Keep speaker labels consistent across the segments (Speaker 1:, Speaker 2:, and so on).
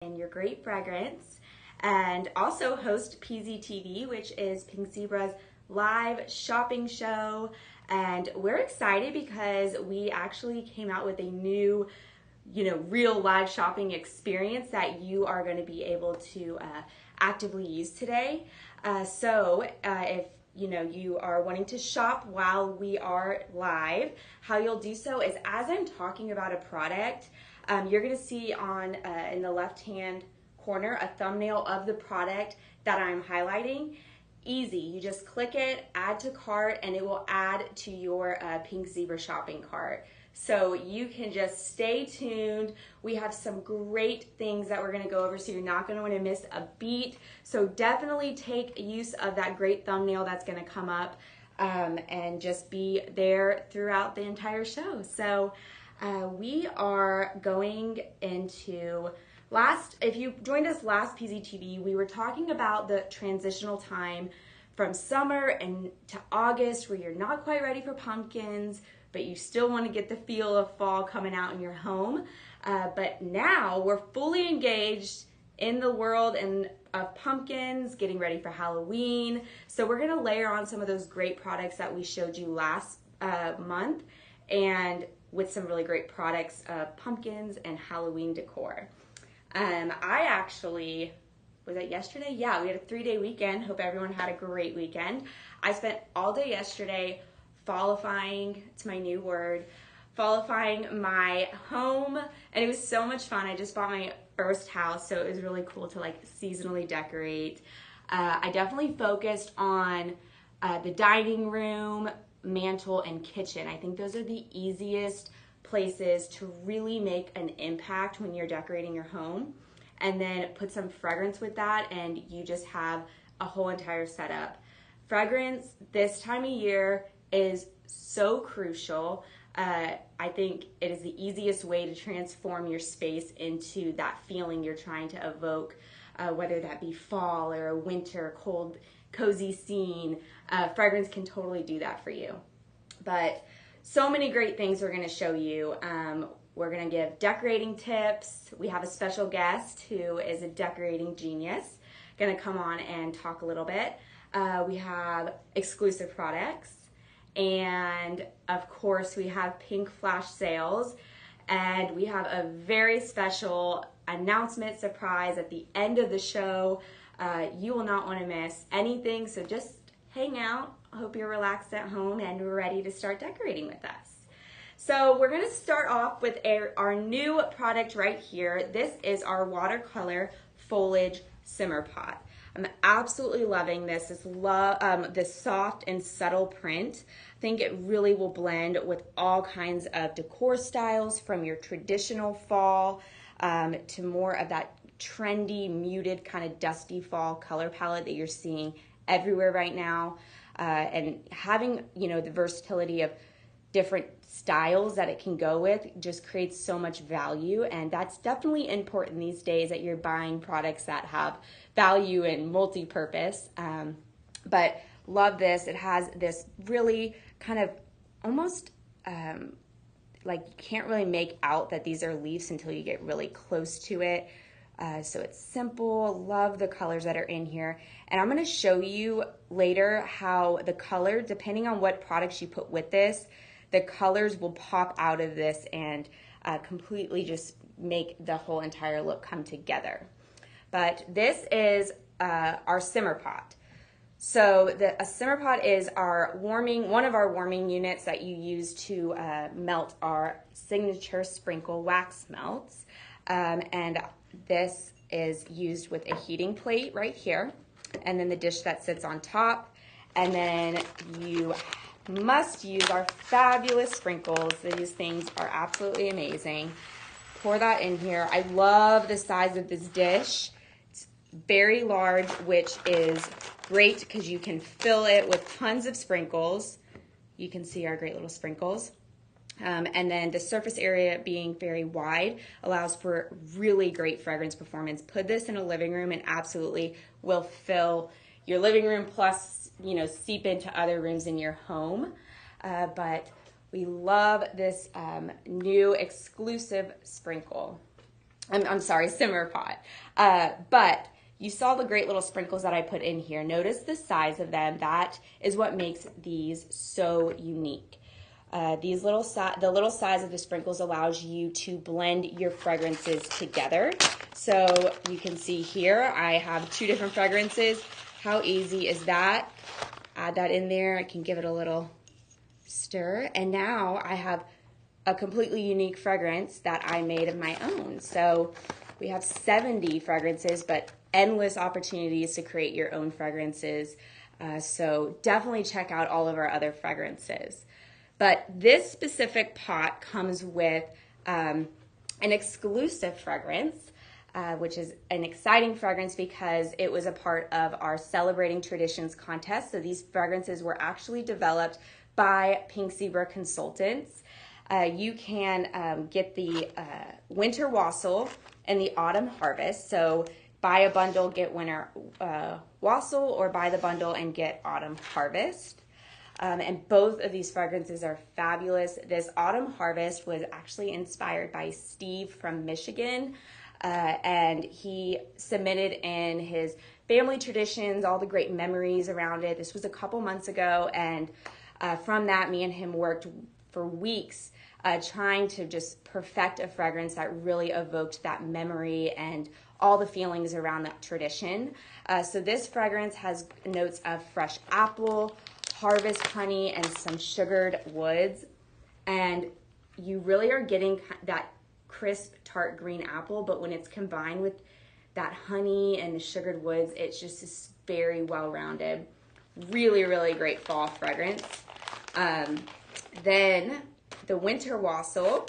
Speaker 1: and your great fragrance, and also host PZTV, which is Pink Zebra's live shopping show. And we're excited because we actually came out with a new, real live shopping experience that you are going to be able to actively use today. If you are wanting to shop while we are live, how you'll do so is as I'm talking about a product, you're going to see on in the left hand corner a thumbnail of the product that I'm highlighting. Easy, you just click it, add to cart, and it will add to your Pink Zebra shopping cart. So you can just stay tuned. We have some great things that we're going to go over, so you're not going to want to miss a beat. So definitely take use of that great thumbnail that's going to come up and just be there throughout the entire show. So we are going into if you joined us last PZTV, we were talking about the transitional time from summer and to August where you're not quite ready for pumpkins, but you still want to get the feel of fall coming out in your home. But now we're fully engaged in the world of pumpkins, getting ready for Halloween. So we're going to layer on some of those great products that we showed you last month, and with some really great products of pumpkins and Halloween decor. Was it yesterday? Yeah, we had a 3-day weekend. Hope everyone had a great weekend. I spent all day yesterday fallifying, it's my new word, fallifying my home, and it was so much fun. I just bought my first house, so it was really cool to seasonally decorate. I definitely focused on the dining room, mantle, and kitchen. I think those are the easiest places to really make an impact when you're decorating your home, and then put some fragrance with that and you just have a whole entire setup. Fragrance this time of year is so crucial. I think it is the easiest way to transform your space into that feeling you're trying to evoke, whether that be fall or a winter, cold, cozy scene. Fragrance can totally do that for you. But so many great things we're going to show you. We're going to give decorating tips. We have a special guest who is a decorating genius, going to come on and talk a little bit. We have exclusive products, and of course we have pink flash sales, and we have a very special announcement surprise at the end of the show. You will not want to miss anything, so just hang out. I hope you're relaxed at home and ready to start decorating with us. So we're going to start off with our new product right here. This is our Watercolor Foliage Simmer Pot. I'm absolutely loving this. This soft and subtle print. I think it really will blend with all kinds of decor styles, from your traditional fall to more of that trendy, muted, kind of dusty fall color palette that you're seeing everywhere right now. And having, the versatility of different styles that it can go with just creates so much value. And that's definitely important these days, that you're buying products that have value and multi-purpose. But love this. It has this really kind of almost you can't really make out that these are leaves until you get really close to it. So it's simple. Love the colors that are in here. And I'm going to show you later how the color, depending on what products you put with this, the colors will pop out of this and completely just make the whole entire look come together. But this is our simmer pot. So a simmer pot is one of our warming units that you use to melt our signature sprinkle wax melts. And this is used with a heating plate right here, and then the dish that sits on top, and then you must use our fabulous sprinkles. These things are absolutely amazing. Pour that in here. I love the size of this dish. It's very large, which is great because you can fill it with tons of sprinkles. You can see our great little sprinkles. And then the surface area being very wide allows for really great fragrance performance. Put this in a living room and absolutely will fill your living room, plus seep into other rooms in your home. But we love this new exclusive sprinkle. I'm sorry, simmer pot. But you saw the great little sprinkles that I put in here. Notice the size of them. That is what makes these so unique. The little size of the sprinkles allows you to blend your fragrances together. So you can see here, I have 2 different fragrances. How easy is that? Add that in there. I can give it a little stir. And now I have a completely unique fragrance that I made of my own. So we have 70 fragrances, but endless opportunities to create your own fragrances. So definitely check out all of our other fragrances. But this specific pot comes with an exclusive fragrance, which is an exciting fragrance because it was a part of our Celebrating Traditions contest. So these fragrances were actually developed by Pink Zebra Consultants. You can get the Winter Wassail and the Autumn Harvest. So buy a bundle, get Winter Wassail, or buy the bundle and get Autumn Harvest. And both of these fragrances are fabulous. This Autumn Harvest was actually inspired by Steve from Michigan. And he submitted in his family traditions, all the great memories around it. This was a couple months ago. And from that, me and him worked for weeks trying to just perfect a fragrance that really evoked that memory and all the feelings around that tradition. So this fragrance has notes of fresh apple, harvest honey, and some sugared woods. And you really are getting that crisp, tart green apple, but when it's combined with that honey and the sugared woods, it's just this very well-rounded, really, really great fall fragrance. Then the Winter Wassail,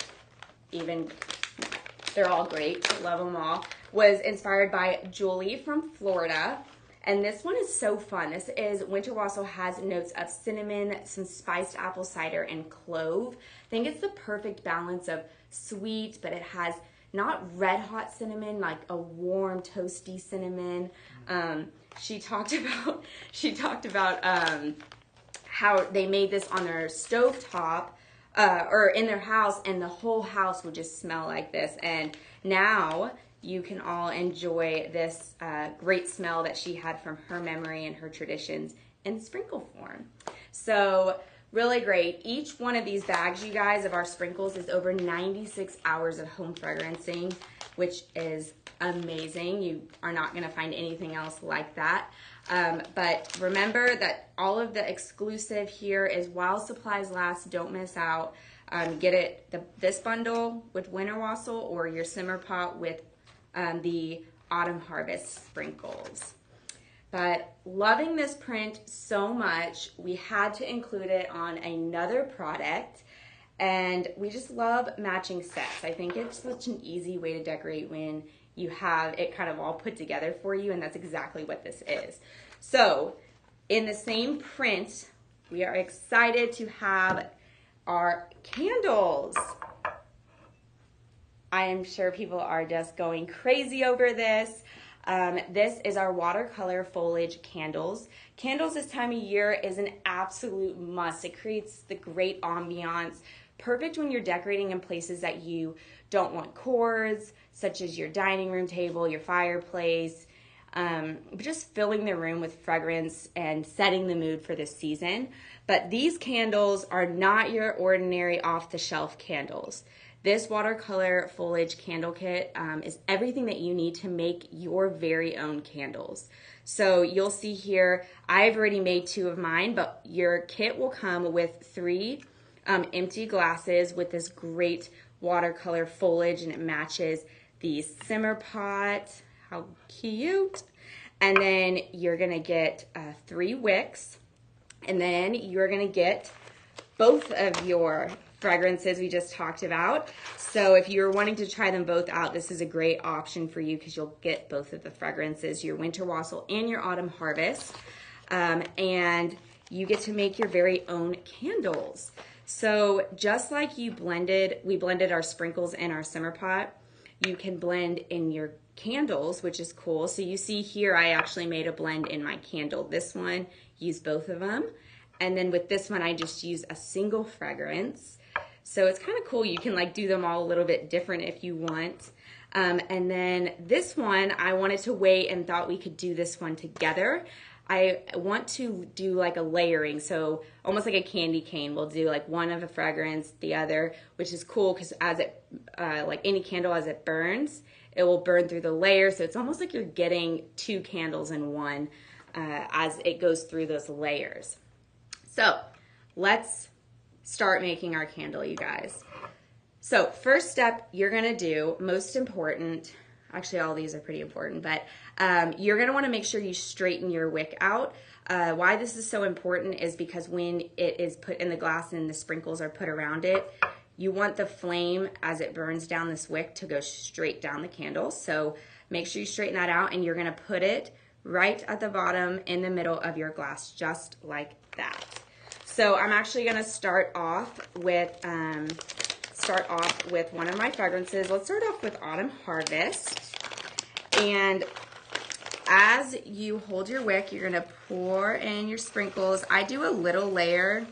Speaker 1: they're all great, love them all, was inspired by Julie from Florida. And this one is so fun. This is Winter Wassail, has notes of cinnamon, some spiced apple cider, and clove. I think it's the perfect balance of sweet, but it has not red hot cinnamon, like a warm toasty cinnamon. She talked about how they made this on their stovetop or in their house, and the whole house would just smell like this. And now you can all enjoy this great smell that she had from her memory and her traditions in sprinkle form. So really great. Each one of these bags, you guys, of our sprinkles is over 96 hours of home fragrancing, which is amazing. You are not going to find anything else like that. But remember that all of the exclusive here is while supplies last. Don't miss out. Get this bundle with Winter Wassail or your simmer pot with the Autumn Harvest sprinkles. But loving this print so much, we had to include it on another product. And we just love matching sets. I think it's such an easy way to decorate when you have it kind of all put together for you, and that's exactly what this is. So in the same print, we are excited to have our candles. I am sure people are just going crazy over this. This is our watercolor foliage candles. Candles this time of year is an absolute must. It creates the great ambiance, perfect when you're decorating in places that you don't want cords, such as your dining room table, your fireplace, just filling the room with fragrance and setting the mood for this season. But these candles are not your ordinary off-the-shelf candles. This watercolor foliage candle kit is everything that you need to make your very own candles. So you'll see here, I've already made 2 of mine, but your kit will come with 3 empty glasses with this great watercolor foliage, and it matches the simmer pot. How cute. And then you're gonna get 3 wicks, and then you're gonna get both of your fragrances we just talked about. So if you're wanting to try them both out, this is a great option for you because you'll get both of the fragrances, your Winter Wassail and your Autumn Harvest. And you get to make your very own candles. So just like we blended our sprinkles in our simmer pot, you can blend in your candles, which is cool. So you see here, I actually made a blend in my candle. This one, use both of them. And then with this one, I just use a single fragrance. So it's kind of cool. You can like do them all a little bit different if you want. And then this one, I wanted to wait and thought we could do this one together. I want to do like a layering, so almost like a candy cane. We'll do like one of a fragrance, the other, which is cool because as it, like any candle, as it burns, it will burn through the layers. So it's almost like you're getting two candles in one as it goes through those layers. So let's start making our candle, you guys. So first step you're gonna do, most important, actually all these are pretty important, but you're gonna wanna make sure you straighten your wick out. Why this is so important is because when it is put in the glass and the sprinkles are put around it, you want the flame as it burns down this wick to go straight down the candle. So make sure you straighten that out, and you're gonna put it right at the bottom in the middle of your glass, just like that. So I'm actually gonna start off with one of my fragrances. Let's start off with Autumn Harvest. And as you hold your wick, you're gonna pour in your sprinkles. I do a little layer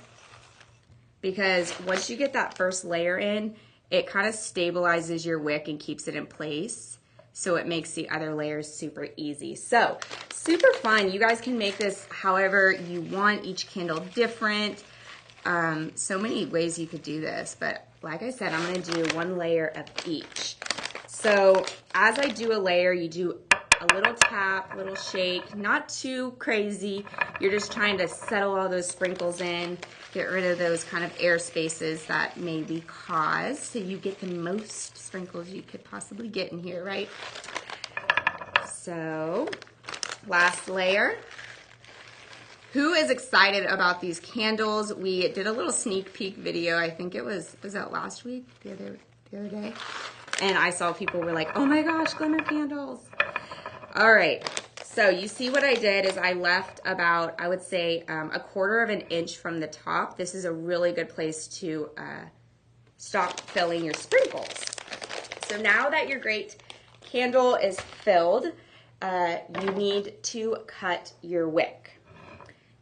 Speaker 1: because once you get that first layer in, it kind of stabilizes your wick and keeps it in place. So it makes the other layers super easy. So super fun. You guys can make this however you want, each candle different. So many ways you could do this, but like I said, I'm gonna do one layer of each. So as I do a layer, you do a little tap, a little shake, not too crazy. You're just trying to settle all those sprinkles in, get rid of those kind of air spaces that may be caused, so you get the most sprinkles you could possibly get in here, right? So, last layer. Who is excited about these candles? We did a little sneak peek video. I think it was that last week, the other day? And I saw people were like, oh my gosh, glimmer candles. All right, so you see what I did is I left about, I would say, a quarter of an inch from the top. This is a really good place to stop filling your sprinkles. So now that your great candle is filled, you need to cut your wick.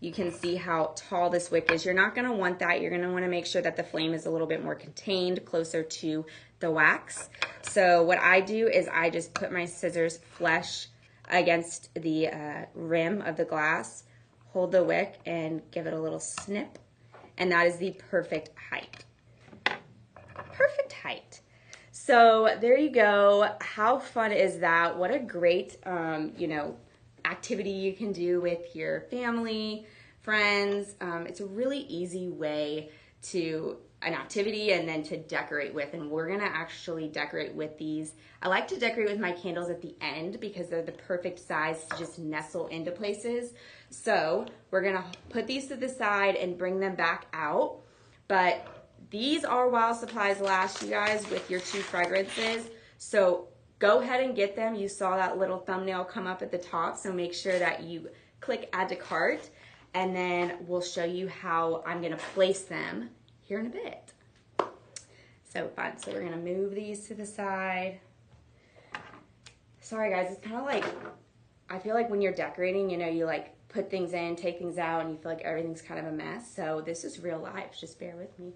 Speaker 1: You can see how tall this wick is. You're not gonna want that. You're gonna wanna make sure that the flame is a little bit more contained, closer to the wax. So what I do is I just put my scissors flush against the rim of the glass, hold the wick, and give it a little snip. And that is the perfect height. Perfect height. So there you go. How fun is that? What a great, activity you can do with your family, friends. It's a really easy way to an activity and then to decorate with, and we're gonna actually decorate with these. I like to decorate with my candles at the end because they're the perfect size to just nestle into places. So we're gonna put these to the side and bring them back out, but these are while supplies last, you guys, with your two fragrances. So go ahead and get them. You saw that little thumbnail come up at the top, so make sure that you click add to cart, and then we'll show you how I'm gonna place them here in a bit. So fun. So we're gonna move these to the side. Sorry guys, it's kind of like, I feel like when you're decorating, you like put things in, take things out, and you feel like everything's kind of a mess. So this is real life, just bear with me.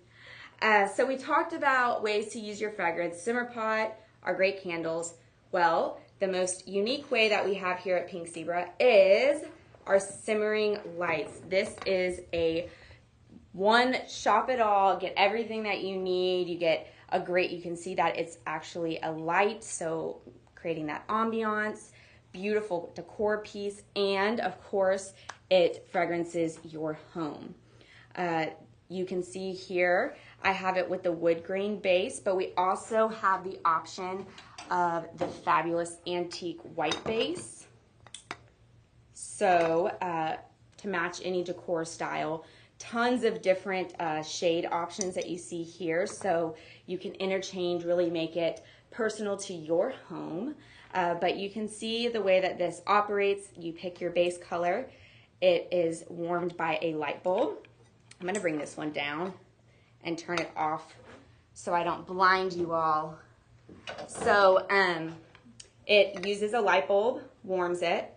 Speaker 1: So we talked about ways to use your fragrance. Simmer Pot, our great candles. Well, the most unique way that we have here at Pink Zebra is our simmering lights. This is a one shop it all, get everything that you need. You get a great, you can see that it's actually a light, so creating that ambiance, beautiful decor piece, and of course it fragrances your home. You can see here I have it with the wood grain base, but we also have the option of the fabulous antique white base. So to match any decor style, tons of different shade options that you see here. So you can interchange, really make it personal to your home. But you can see the way that this operates. You pick your base color. It is warmed by a light bulb. I'm gonna bring this one down and turn it off so I don't blind you all. So it uses a light bulb, warms it,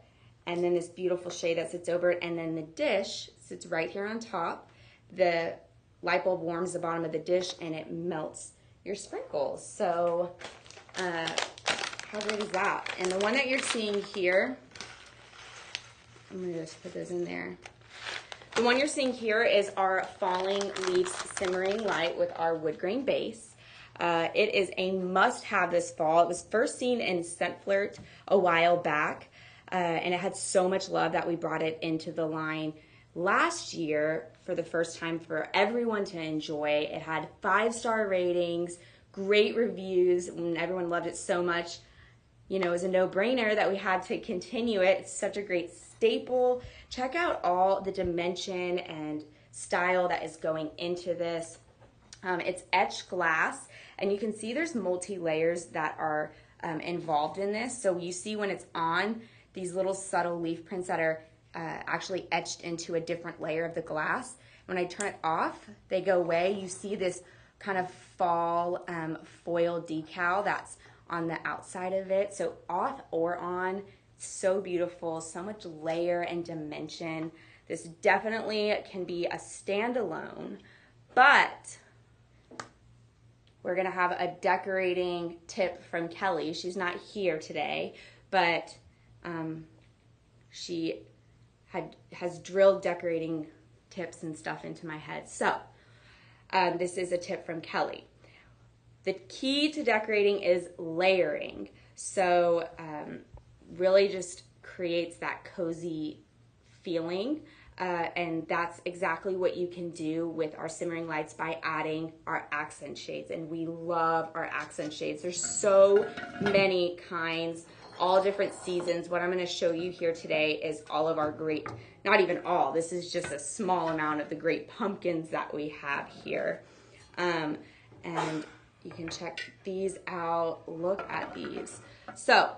Speaker 1: and then this beautiful shade that sits over it, and then the dish sits right here on top. The light bulb warms the bottom of the dish and it melts your sprinkles. So how great is that? And the one that you're seeing here, I'm gonna just put this in there. The one you're seeing here is our Falling Leaves Simmering Light with our wood grain base. It is a must-have this fall. It was first seen in Scent Flirt a while back, and it had so much love that we brought it into the line last year for the first time for everyone to enjoy. It had 5-star ratings, great reviews, and everyone loved it so much. You know, it was a no-brainer that we had to continue it. It's such a great staple. Check out all the dimension and style that is going into this. It's etched glass, and you can see there's multi-layers that are involved in this. So you see when it's on, these little subtle leaf prints that are actually etched into a different layer of the glass. When I turn it off, they go away. You see this kind of fall foil decal that's on the outside of it. So off or on, so beautiful, so much layer and dimension. This definitely can be a standalone, but we're gonna have a decorating tip from Kelly. She's not here today, but she has drilled decorating tips and stuff into my head. So this is a tip from Kelly. The key to decorating is layering. So really just creates that cozy feeling. And that's exactly what you can do with our simmering lights by adding our accent shades. And we love our accent shades. There's so many kinds, all different seasons. What I'm going to show you here today is all of our great, not even all, this is just a small amount of the great pumpkins that we have here. And you can check these out. Look at these. So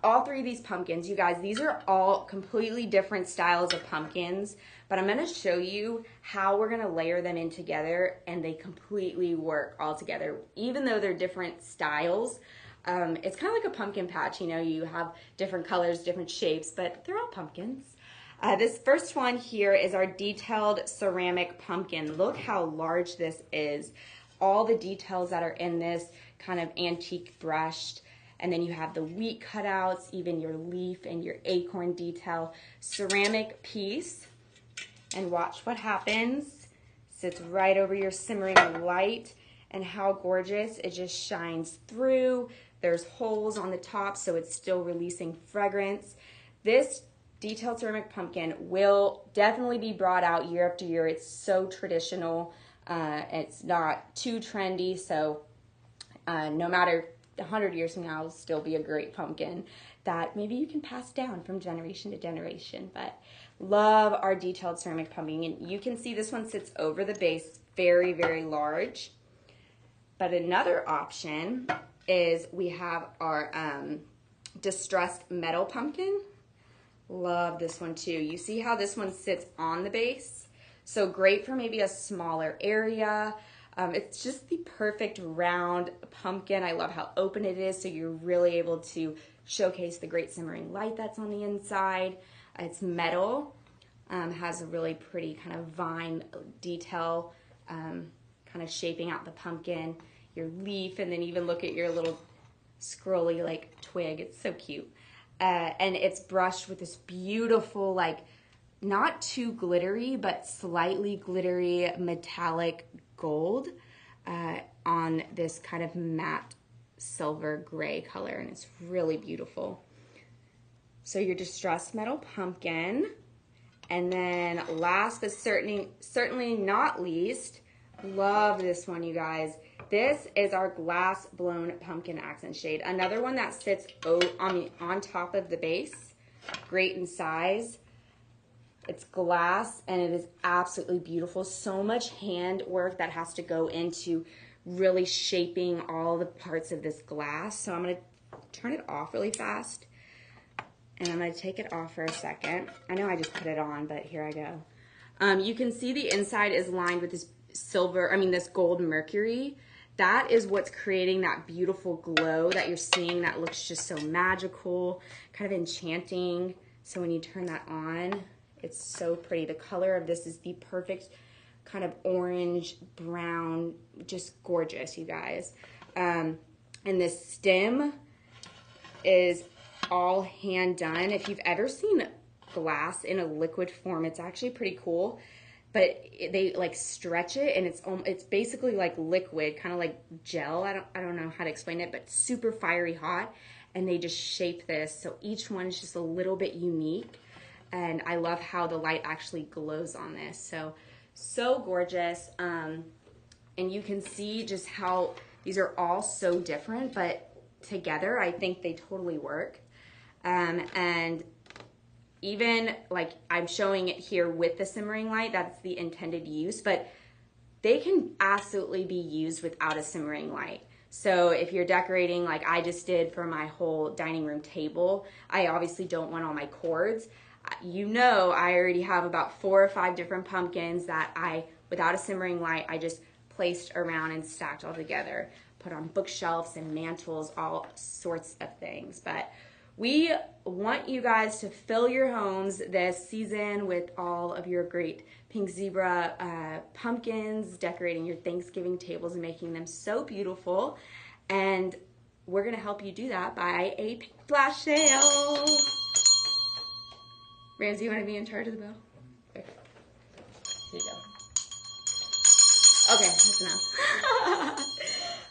Speaker 1: all 3 of these pumpkins, you guys, these are all completely different styles of pumpkins, but I'm going to show you how we're going to layer them in together, and they completely work all together. Even though they're different styles, it's kind of like a pumpkin patch. You know, you have different colors, different shapes, but they're all pumpkins. This first one here is our detailed ceramic pumpkin. Look how large this is. All the details that are in this, kind of antique brushed. And then you have the wheat cutouts, even your leaf and your acorn detail. Ceramic piece. And watch what happens. Sits right over your simmering light. And how gorgeous. It just shines through. There's holes on the top, so it's still releasing fragrance. This detailed ceramic pumpkin will definitely be brought out year after year. It's so traditional. It's not too trendy, so no matter 100 years from now, it'll still be a great pumpkin that maybe you can pass down from generation to generation. But love our detailed ceramic pumpkin. And you can see this one sits over the base, very, very large. But another option is we have our distressed metal pumpkin. Love this one too. You see how this one sits on the base? So great for maybe a smaller area. It's just the perfect round pumpkin. I love how open it is, so you're really able to showcase the great simmering light that's on the inside. It's metal, has a really pretty kind of vine detail, kind of shaping out the pumpkin, your leaf, and then even look at your little scrolly like twig. It's so cute. And it's brushed with this beautiful, like, not too glittery, but slightly glittery metallic gold on this kind of matte silver gray color, and it's really beautiful. So your distressed metal pumpkin, and then last but certainly not least, love this one, you guys. This is our glass blown pumpkin accent shade. Another one that sits on top of the base. Great in size. It's glass, and it is absolutely beautiful. So much hand work that has to go into really shaping all the parts of this glass. So I'm going to turn it off really fast, and I'm going to take it off for a second. I know I just put it on, but here I go. You can see the inside is lined with this this gold mercury. That is what's creating that beautiful glow that you're seeing that looks just so magical, kind of enchanting. So when you turn that on, it's so pretty. The color of this is the perfect kind of orange, brown, just gorgeous, you guys. And this stem, is all hand done. If you've ever seen glass in a liquid form, it's actually pretty cool. But they like stretch it, and it's basically like liquid, kind of like gel. I don't know how to explain it, but super fiery hot. And they just shape this, so each one is just a little bit unique. And I love how the light actually glows on this. So gorgeous. And you can see just how these are all so different, but together I think they totally work. And even like I'm showing it here with the simmering light, that's the intended use, but they can absolutely be used without a simmering light. So if you're decorating like I just did for my whole dining room table, I obviously don't want all my cords. You know, I already have about 4 or 5 different pumpkins that without a simmering light, I just placed around and stacked all together, put on bookshelves and mantles, all sorts of things. But we want you guys to fill your homes this season with all of your great pink zebra pumpkins, decorating your Thanksgiving tables and making them so beautiful. And we're gonna help you do that by a pink flash sale. Ramsey, you wanna be in charge of the bell? Okay. Here you go. Okay, that's enough.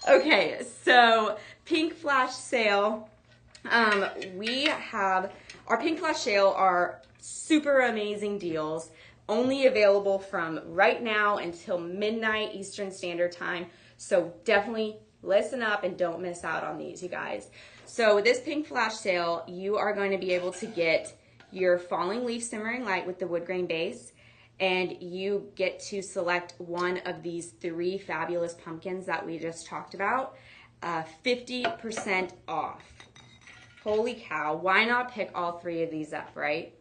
Speaker 1: Okay, so pink flash sale. We have our pink flash sale are super amazing deals, only available from right now until midnight Eastern Standard Time. So definitely listen up and don't miss out on these, you guys. So with this pink flash sale, you are going to be able to get your falling leaf simmering light with the wood grain base, and you get to select one of these 3 fabulous pumpkins that we just talked about, 50% off. Holy cow, why not pick all 3 of these up, right?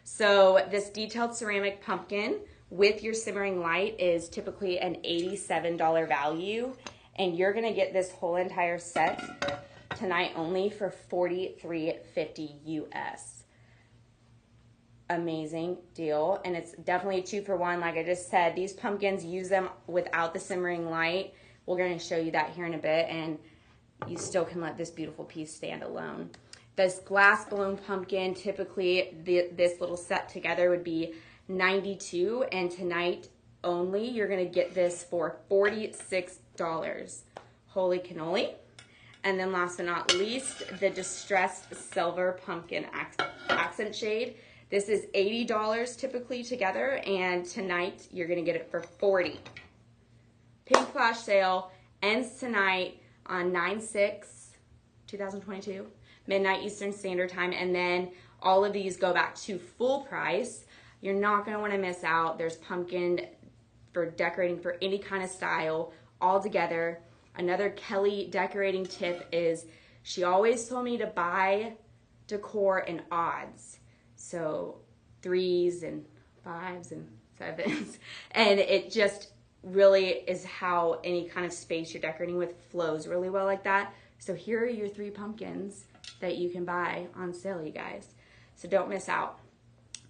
Speaker 1: So this detailed ceramic pumpkin with your simmering light is typically an $87 value, and you're gonna get this whole entire set tonight only for $43.50 US. Amazing deal, and it's definitely a 2-for-1. Like I just said, these pumpkins, use them without the simmering light. We're gonna show you that here in a bit, and you still can let this beautiful piece stand alone. This glass balloon pumpkin, typically this little set together would be $92, and tonight only you're gonna get this for $46. Holy cannoli. And then last but not least, the distressed silver pumpkin accent shade. This is $80 typically together, and tonight you're gonna get it for $40. Pink flash sale ends tonight on 9/6/2022, midnight Eastern Standard Time, and then all of these go back to full price. You're not gonna wanna miss out. There's pumpkin for decorating for any kind of style all together. Another Kelly decorating tip is she always told me to buy decor in odds. So 3s and 5s and 7s. And it just really is how any kind of space you're decorating with flows really well like that. So here are your 3 pumpkins that you can buy on sale, you guys. So don't miss out.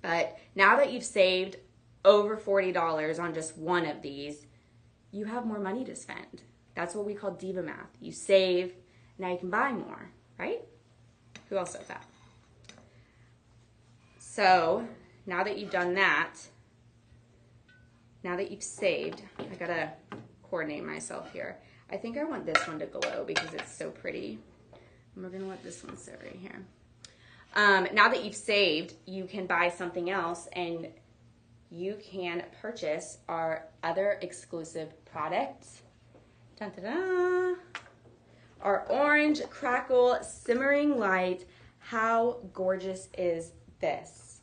Speaker 1: But now that you've saved over $40 on just one of these, you have more money to spend. That's what we call diva math. You save, now you can buy more, right? Who else does that? So now that you've done that, now that you've saved, I gotta coordinate myself here. I think I want this one to glow because it's so pretty. And we're gonna let this one sit right here. Now that you've saved, you can buy something else, and you can purchase our other exclusive products. Dun, dun, dun. Our orange crackle simmering light. How gorgeous is this?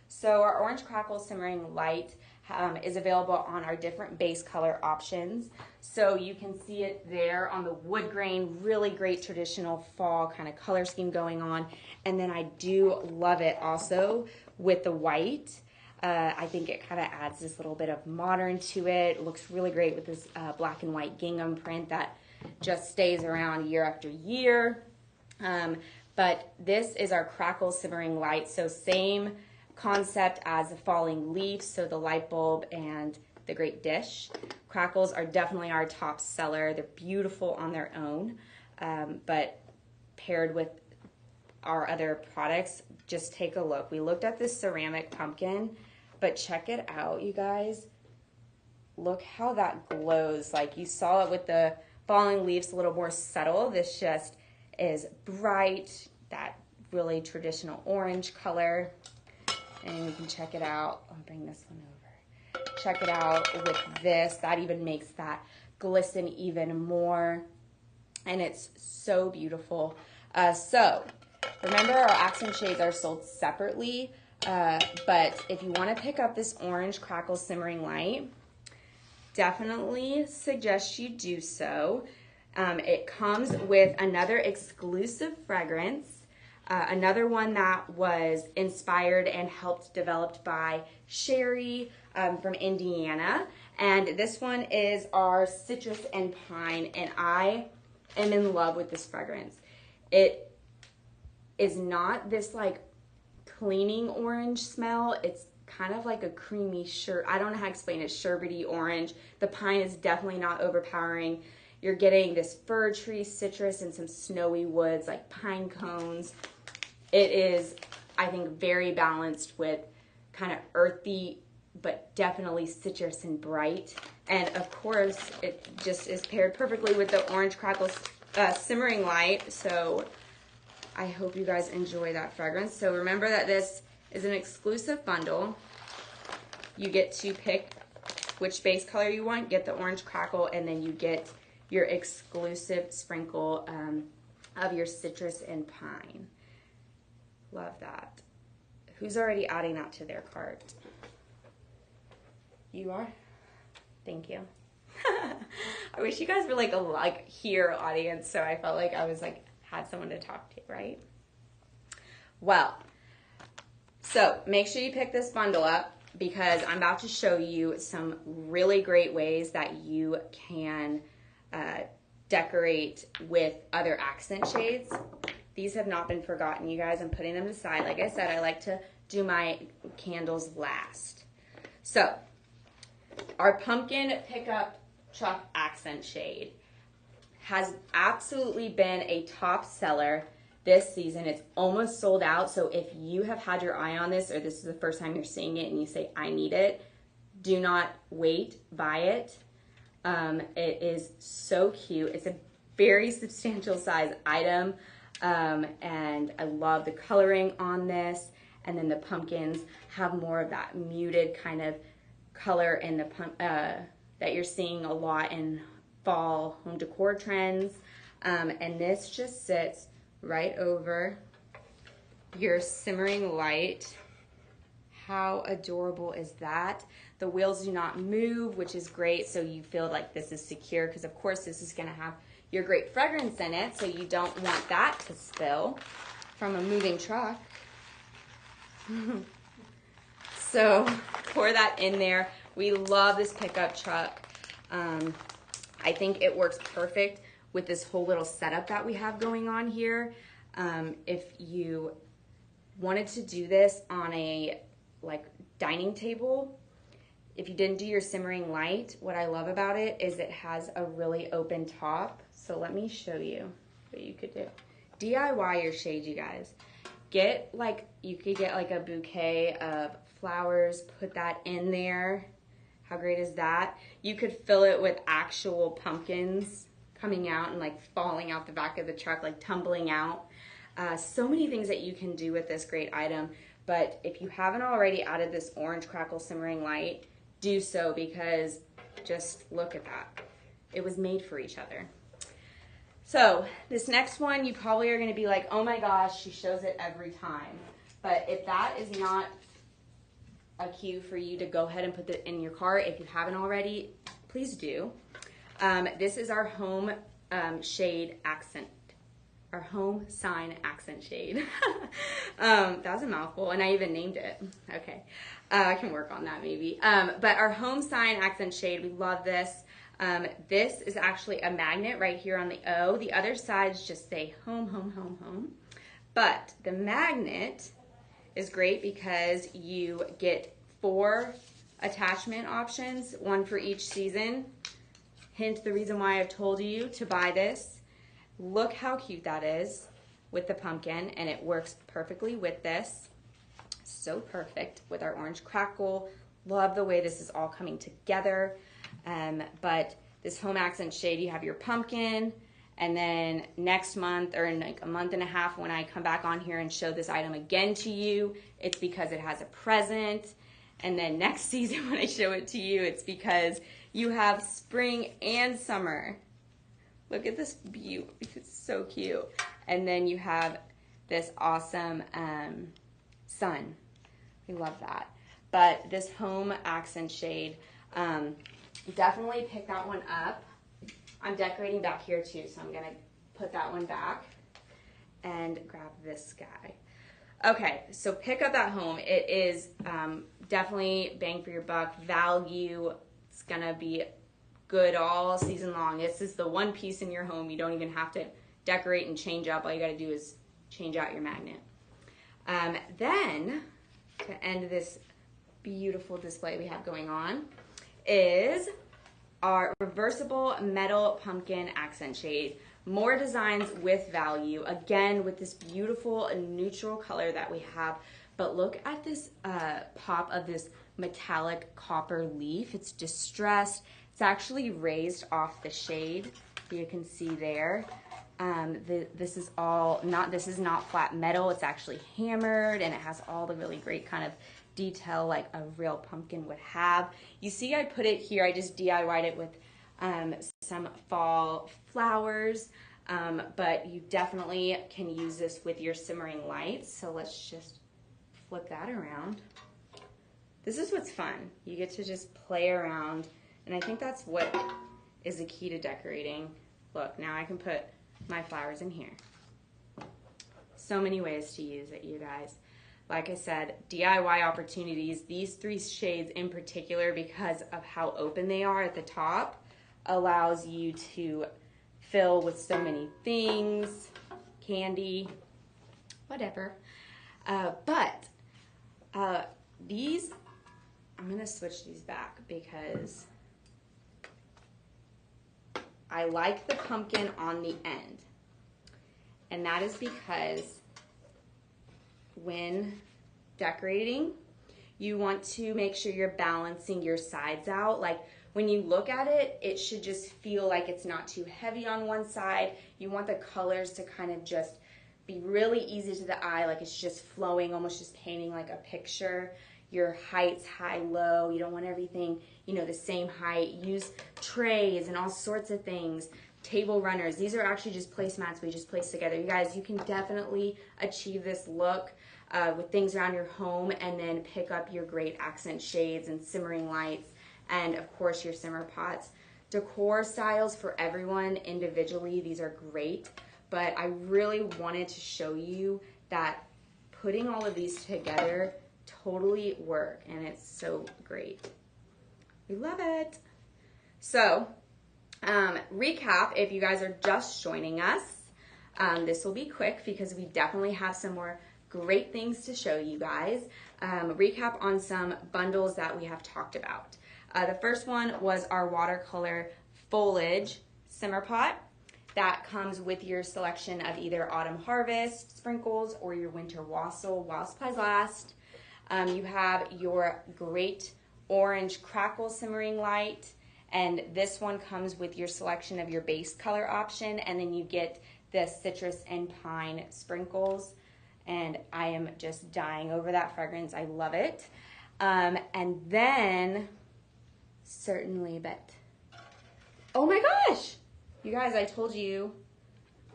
Speaker 1: So our orange crackle simmering light is available on our different base color options. So you can see it there on the wood grain, really great traditional fall kind of color scheme going on. And then I do love it also with the white. I think it kind of adds this little bit of modern to it. It looks really great with this black and white gingham print that just stays around year after year. But this is our crackle simmering light. So same concept as the falling leaves, so the light bulb and the great dish. Crackles are definitely our top seller. They're beautiful on their own, but paired with our other products, just take a look. We looked at this ceramic pumpkin, but check it out, you guys. Look how that glows. Like you saw it with the falling leaves, a little more subtle. This just is bright, that really traditional orange color. And you can check it out. I'll bring this one over. Check it out with this. That even makes that glisten even more. And it's so beautiful. So remember, our accent shades are sold separately, but if you want to pick up this orange crackle simmering light, definitely suggest you do so. It comes with another exclusive fragrance, another one that was inspired and helped developed by Sherry from Indiana, and this one is our citrus and pine, and I am in love with this fragrance. It is not this like cleaning orange smell. It's kind of like a creamy I don't know how to explain it, sherbety orange. The pine is definitely not overpowering. You're getting this fir tree citrus and some snowy woods like pine cones. It is, I think, very balanced with kind of earthy, but definitely citrus and bright. And of course, it just is paired perfectly with the orange crackle simmering light. So I hope you guys enjoy that fragrance. So remember that this is an exclusive bundle. You get to pick which base color you want, get the orange crackle, and then you get your exclusive sprinkle of your citrus and pine. Love that. Who's already adding that to their cart? You are? Thank you. I wish you guys were like here audience, so I felt like I was like had someone to talk to, right? Well, so make sure you pick this bundle up because I'm about to show you some really great ways that you can decorate with other accent shades. These have not been forgotten, you guys. I'm putting them aside. Like I said, I like to do my candles last. So our pumpkin pickup truck accent shade has absolutely been a top seller this season. It's almost sold out. So if you have had your eye on this, or this is the first time you're seeing it and you say, I need it, do not wait, buy it. It is so cute. It's a very substantial size item. And I love the coloring on this. And then the pumpkins have more of that muted kind of color in the that you're seeing a lot in fall home decor trends. And this just sits right over your simmering light. How adorable is that? The wheels do not move, which is great, so you feel like this is secure, because of course this is going to have your great fragrance in it, so you don't want that to spill from a moving truck. So pour that in there. We love this pickup truck. I think it works perfect with this whole little setup that we have going on here. If you wanted to do this on a dining table, if you didn't do your simmering light, what I love about it is it has a really open top. So let me show you what you could do. DIY your shade, you guys. You could get like a bouquet of flowers, put that in there. How great is that? You could fill it with actual pumpkins coming out and like falling out the back of the truck, like tumbling out. So many things that you can do with this great item. But if you haven't already added this orange crackle simmering light, do so, because just look at that. It was made for each other. So this next one, you probably are going to be like, oh my gosh, she shows it every time. But if that is not a cue for you to go ahead and put it in your cart, if you haven't already, please do. This is our home shade accent. Our home sign accent shade. That was a mouthful, and I even named it. Okay, I can work on that maybe. But our home sign accent shade, we love this. This is actually a magnet right here on the O. The other sides just say home, home, home, home. But the magnet is great because you get 4 attachment options, 1 for each season. Hint, the reason why I've told you to buy this. Look how cute that is. with the pumpkin, and it works perfectly with this. So perfect with our orange crackle. Love the way this is all coming together. But this home accent shade, you have your pumpkin, and then next month or in like a month and a half when I come back on here and show this item again to you, it's because it has a present. And then next season when I show it to you, it's because you have spring and summer. Look at this view, it's so cute. And then you have this awesome sun. We love that. But this home accent shade, definitely pick that one up. I'm decorating back here too, so I'm gonna put that one back and grab this guy. Okay, so pick up that home. It is definitely bang for your buck, value. It's gonna be good all season long. This is the one piece in your home you don't even have to decorate and change up. All you gotta do is change out your magnet. Then, to end this beautiful display we have going on, is our reversible metal pumpkin accent shade. More designs with value, again with this beautiful neutral color that we have. But look at this pop of this metallic copper leaf. It's distressed. It's actually raised off the shade. You can see there. This is not flat metal. It's actually hammered, and it has all the really great kind of detail like a real pumpkin would have. You see I put it here. I just DIY'd it with some fall flowers, but you definitely can use this with your simmering lights. So let's just flip that around. This is what's fun. You get to just play around, and I think that's what is the key to decorating. Look, now I can put my flowers in here. So many ways to use it, you guys. Like I said, DIY opportunities, these three shades in particular, because of how open they are at the top, allows you to fill with so many things, candy, whatever. But these, I'm gonna switch these back because I like the pumpkin on the end. And that is because when decorating, you want to make sure you're balancing your sides out. Like when you look at it, it should just feel like it's not too heavy on one side. You want the colors to kind of just be really easy to the eye, like it's just flowing, almost just painting like a picture. Your heights, high, low. You don't want everything, you know, the same height. Use trays and all sorts of things. Table runners. These are actually just placemats we just placed together. You guys, you can definitely achieve this look with things around your home, and then pick up your great accent shades and simmering lights, and of course your simmer pots. Decor styles for everyone individually. These are great, but I really wanted to show you that putting all of these together totally work, and it's so great. We love it. So recap, if you guys are just joining us, this will be quick because we definitely have some more great things to show you guys. Recap on some bundles that we have talked about. The first one was our watercolor foliage simmer pot. That comes with your selection of either autumn harvest sprinkles or your winter wassail while supplies last. You have your great orange crackle simmering light, and this one comes with your selection of your base color option, and then you get the citrus and pine sprinkles, and I am just dying over that fragrance. I love it. And then certainly, but oh my gosh, you guys, I told you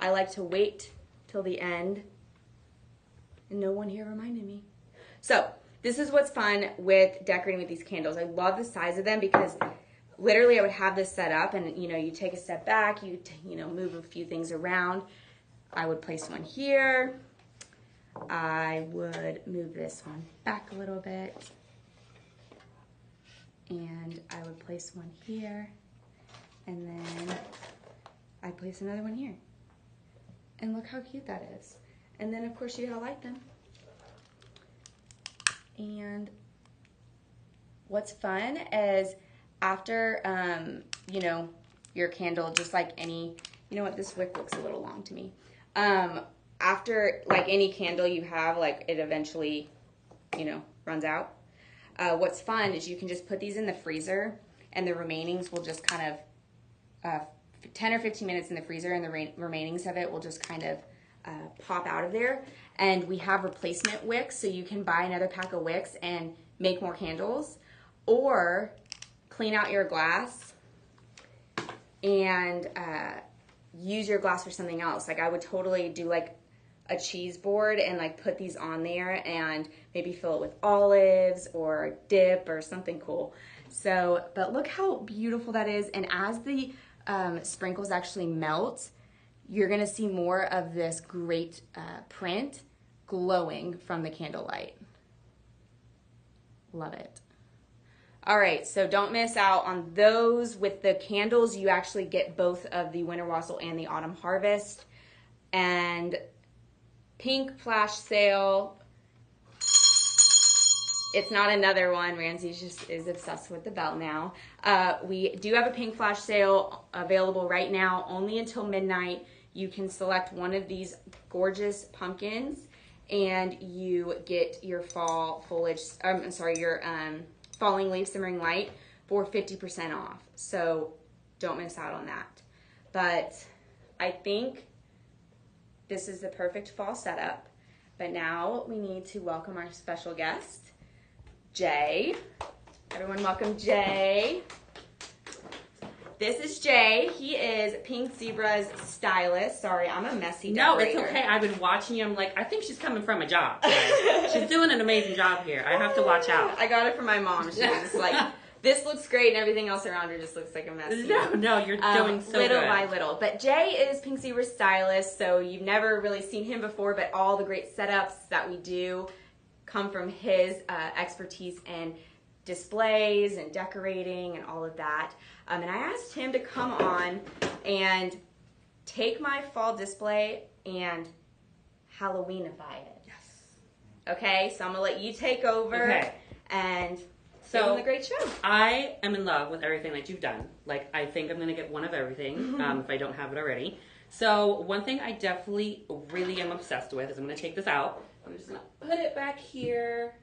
Speaker 1: I like to wait till the end, and no one here reminded me. So this is what's fun with decorating with these candles. I love the size of them because literally I would have this set up, and you know, you take a step back, you move a few things around. I would place one here. I would move this one back a little bit, and I would place one here, and then I'd place another one here. And look how cute that is. And then of course you gotta light them. And what's fun is after, your candle, just like any, you know what, this wick looks a little long to me. after, like any candle you have, like it eventually, you know, runs out. What's fun is you can just put these in the freezer, and the remainings will just kind of 10 or 15 minutes in the freezer, and the remainings of it will just kind of pop out of there. And we have replacement wicks, so you can buy another pack of wicks and make more candles, or clean out your glass and use your glass for something else. Like I would totally do like a cheese board and like put these on there and maybe fill it with olives or dip or something cool. So, but look how beautiful that is. And as the sprinkles actually melt, you're gonna see more of this great print glowing from the candlelight. Love it. All right, so don't miss out on those. With the candles, you actually get both of the Winter Wassail and the Autumn Harvest. And pink flash sale. It's not another one. Ramsey just is obsessed with the bell now. We do have a pink flash sale available right now, only until midnight. You can select one of these gorgeous pumpkins, and you get your fall foliage. Your falling leaf simmering light for 50% off. So don't miss out on that. But I think this is the perfect fall setup. But now we need to welcome our special guest, Jay. Everyone welcome Jay. This is Jay. He is Pink Zebra's stylist. Sorry, I'm a messy decorator.
Speaker 2: No, it's okay. I've been watching you. I'm like, I think she's coming from a job. She's doing an amazing job here. I have to watch out.
Speaker 1: I got it from my mom. She was just like, this looks great, and everything else around her just looks like a mess.
Speaker 2: No, you're doing so
Speaker 1: little
Speaker 2: good.
Speaker 1: by little. But Jay is Pink Zebra's stylist, so you've never really seen him before, but all the great setups that we do come from his expertise and displays and decorating and all of that. And I asked him to come on and take my fall display and Halloweenify it.
Speaker 2: Yes.
Speaker 1: Okay, so I'm gonna let you take over and give him the great show.
Speaker 2: I am in love with everything that you've done. Like, I think I'm gonna get one of everything if I don't have it already. So one thing I definitely really am obsessed with is I'm gonna take this out. I'm just gonna put it back here.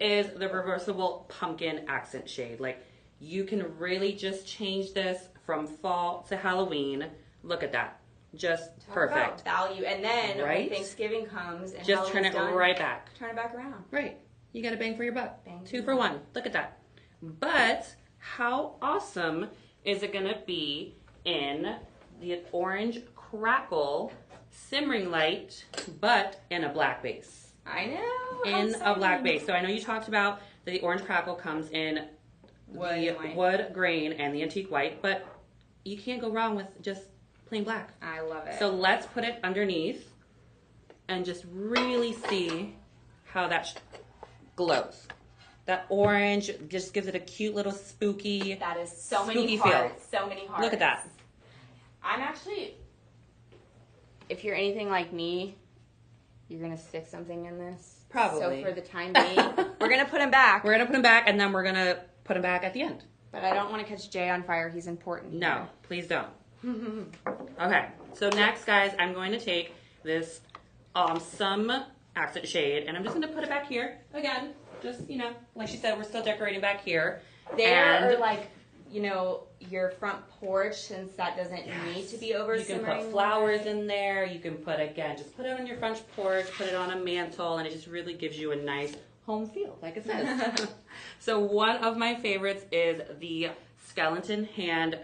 Speaker 2: Is the reversible pumpkin accent shade. Like, you can really just change this from fall to Halloween. Look at that. Just
Speaker 1: Talk
Speaker 2: perfect.
Speaker 1: About value. And then
Speaker 2: right?
Speaker 1: when Thanksgiving comes and
Speaker 2: just turn it
Speaker 1: done,
Speaker 2: right back.
Speaker 1: Turn it back around.
Speaker 2: Right. You got a bang for your buck.
Speaker 1: Bang
Speaker 2: 2 for 1. Look at that. But how awesome is it going to be in the orange crackle simmering light, but in a black base?
Speaker 1: I know.
Speaker 2: In a black base. So I know you talked about the orange crackle comes in the wood grain and the antique white, but you can't go wrong with just plain black.
Speaker 1: I love it.
Speaker 2: So let's put it underneath and just really see how that glows. That orange just gives it a cute little spooky.
Speaker 1: That is so many
Speaker 2: feel.
Speaker 1: hearts. So many hearts.
Speaker 2: Look at that.
Speaker 1: I'm actually, if you're anything like me, you're going to stick something in this.
Speaker 2: Probably.
Speaker 1: So for the time being, we're going to put him back.
Speaker 2: We're going to put him back, and then we're going to put him back at the end.
Speaker 1: But I don't want to catch Jay on fire. He's important.
Speaker 2: No, please don't. Okay, so next, guys, I'm going to take this awesome accent shade, and I'm just going to put it back here. Again, just, you know, like she said, we're still decorating back here.
Speaker 1: Or like, you know, your front porch, since that doesn't need to be over.
Speaker 2: You can put flowers in there. You can put, again, just put it on your front porch, put it on a mantle, and it just really gives you a nice home feel, like it says. So one of my favorites is the skeleton hand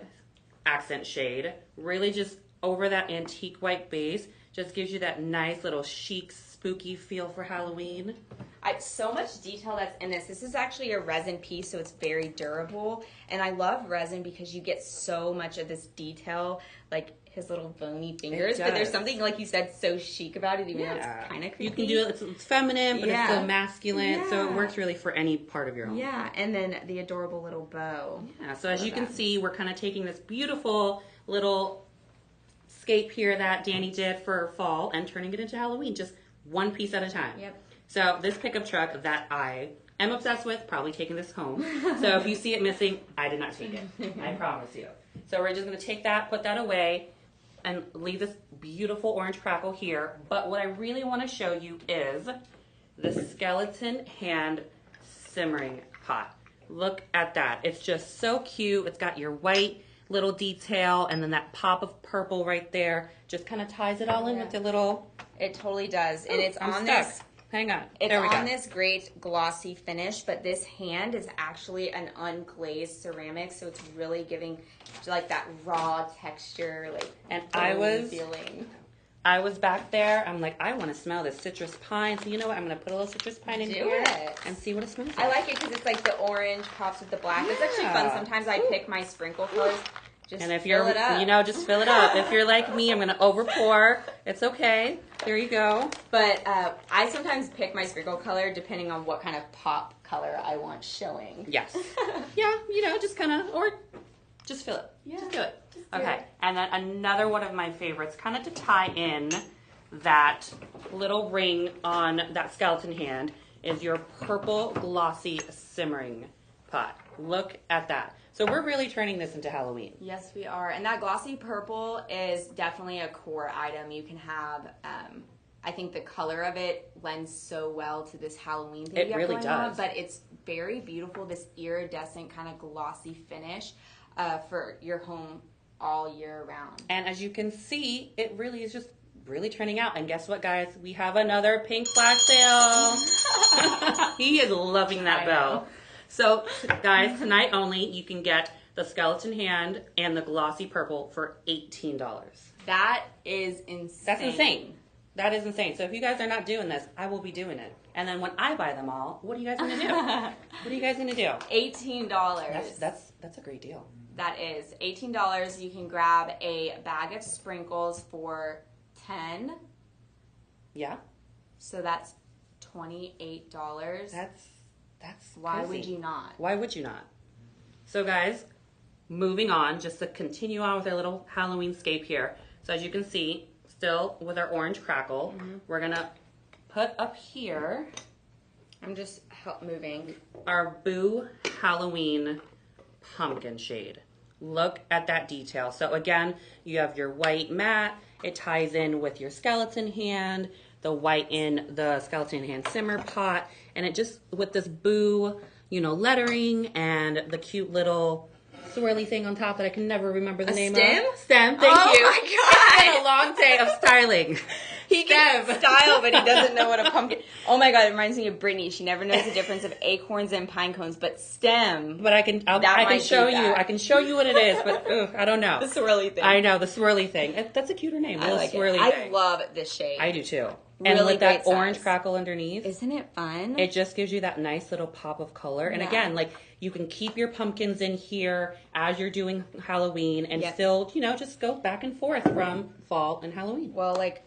Speaker 2: accent shade. Really just over that antique white base, just gives you that nice little chic, spooky feel for Halloween.
Speaker 1: So much detail that's in this. This is actually a resin piece, so it's very durable. And I love resin because you get so much of this detail, like his little bony fingers. But there's something, like you said, so chic about it, even though it's kind of creepy.
Speaker 2: You can do it. It's feminine, but it's still masculine, so it works really for any part of your home.
Speaker 1: Yeah, and then the adorable little bow.
Speaker 2: Yeah, so as you can see, we're kind of taking this beautiful little scape here that Danny did for fall and turning it into Halloween, just one piece at a time.
Speaker 1: Yep.
Speaker 2: So this pickup truck that I am obsessed with, probably taking this home. So if you see it missing, I did not take it. I promise you. So we're just going to take that, put that away. and leave this beautiful orange crackle here. But what I really want to show you is the skeleton hand simmering pot. Look at that. It's just so cute. It's got your white little detail and then that pop of purple right there. Just kind of ties it all in with the little...
Speaker 1: It totally does. And it's
Speaker 2: I'm
Speaker 1: on
Speaker 2: stuck.
Speaker 1: this...
Speaker 2: Hang on.
Speaker 1: It's
Speaker 2: there we
Speaker 1: on
Speaker 2: go.
Speaker 1: this great glossy finish, but this hand is actually an unglazed ceramic, so it's really giving like that raw texture, like
Speaker 2: And
Speaker 1: feeling.
Speaker 2: I was back there. I'm like, I want to smell this citrus pine. So you know what? I'm going to put a little citrus pine in here and see what it smells like.
Speaker 1: I like it because it's like the orange pops with the black. It's actually fun. Sometimes I pick my sprinkle colors. Just
Speaker 2: and if
Speaker 1: fill it up.
Speaker 2: you know, just fill it up. If you're like me, I'm going to over pour. It's okay. There you go.
Speaker 1: But I sometimes pick my sprinkle color depending on what kind of pop color I want showing.
Speaker 2: Yes. Yeah, you know, just kind of, or just fill it.
Speaker 1: Yeah.
Speaker 2: Just do it.
Speaker 1: Just do
Speaker 2: Okay.
Speaker 1: it.
Speaker 2: And then another one of my favorites, kind of to tie in that little ring on that skeleton hand, is your purple glossy simmering pot. Look at that. So we're really turning this into Halloween.
Speaker 1: Yes, we are. And that glossy purple is definitely a core item you can have. I think the color of it lends so well to this Halloween thing.
Speaker 2: It really does.
Speaker 1: But it's very beautiful, this iridescent kind of glossy finish for your home all year round.
Speaker 2: And as you can see, it really is just really turning out. And guess what, guys? We have another pink flash sale. He is loving that bell. So, guys, tonight only, you can get the skeleton hand and the glossy purple for $18.
Speaker 1: That is insane.
Speaker 2: That's insane. That is insane. So if you guys are not doing this, I will be doing it. And then when I buy them all, what are you guys going to do? What are you guys going to do?
Speaker 1: $18.
Speaker 2: That's a great deal.
Speaker 1: That is $18. You can grab a bag of sprinkles for $10.
Speaker 2: Yeah.
Speaker 1: So that's $28.
Speaker 2: That's
Speaker 1: Why
Speaker 2: crazy.
Speaker 1: would you not?
Speaker 2: Why would you not? So guys, moving on, just to continue on with our little Halloween scape here. So as you can see, still with our orange crackle, we're gonna put up here
Speaker 1: I'm just moving.
Speaker 2: our Boo Halloween pumpkin shade. Look at that detail. So again, you have your white matte. It ties in with your skeleton hand, the white in the skeleton hand simmer pot, and it just, with this Boo, you know, lettering and the cute little swirly thing on top that I can never remember the name
Speaker 1: stem?
Speaker 2: of. Stem, thank you.
Speaker 1: Oh my God.
Speaker 2: It's been a long day of styling.
Speaker 1: He can style, but he doesn't know what a pumpkin. Oh my God, it reminds me of Brittany. She never knows the difference of acorns and pine cones, but stem.
Speaker 2: But I can show you. I can show you what it is, but I don't know.
Speaker 1: The swirly thing.
Speaker 2: I know, the swirly thing. That's a cuter name.
Speaker 1: I like
Speaker 2: swirly
Speaker 1: it.
Speaker 2: thing.
Speaker 1: I love this shade.
Speaker 2: I do too. And
Speaker 1: Really
Speaker 2: with that
Speaker 1: great
Speaker 2: orange
Speaker 1: size.
Speaker 2: crackle underneath,
Speaker 1: Isn't it fun?
Speaker 2: it just gives you that nice little pop of color. And
Speaker 1: Yeah.
Speaker 2: again, like, you can keep your pumpkins in here as you're doing Halloween and
Speaker 1: Yep.
Speaker 2: still, you know, just go back and forth from fall and Halloween.
Speaker 1: Well, like,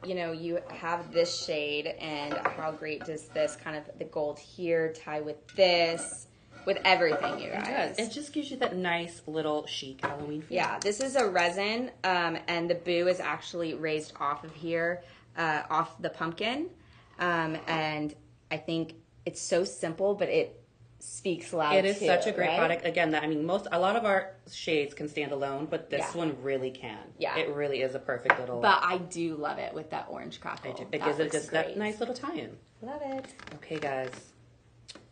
Speaker 1: you know, you have this shade, and how great does this kind of, the gold here tie with this, with everything, you guys.
Speaker 2: It just gives you that nice little chic Halloween feel.
Speaker 1: Yeah, this is a resin, and the Boo is actually raised off of here, off the pumpkin, and I think it's so simple, but it speaks loud.
Speaker 2: It is
Speaker 1: too,
Speaker 2: such a great
Speaker 1: right?
Speaker 2: product. Again, a lot of our shades can stand alone, but this
Speaker 1: Yeah.
Speaker 2: one really can.
Speaker 1: Yeah.
Speaker 2: It really is a perfect little.
Speaker 1: But I do love it with that orange crackle.
Speaker 2: it
Speaker 1: That
Speaker 2: gives it
Speaker 1: looks
Speaker 2: just that
Speaker 1: great.
Speaker 2: nice little tie-in.
Speaker 1: Love it.
Speaker 2: Okay, guys.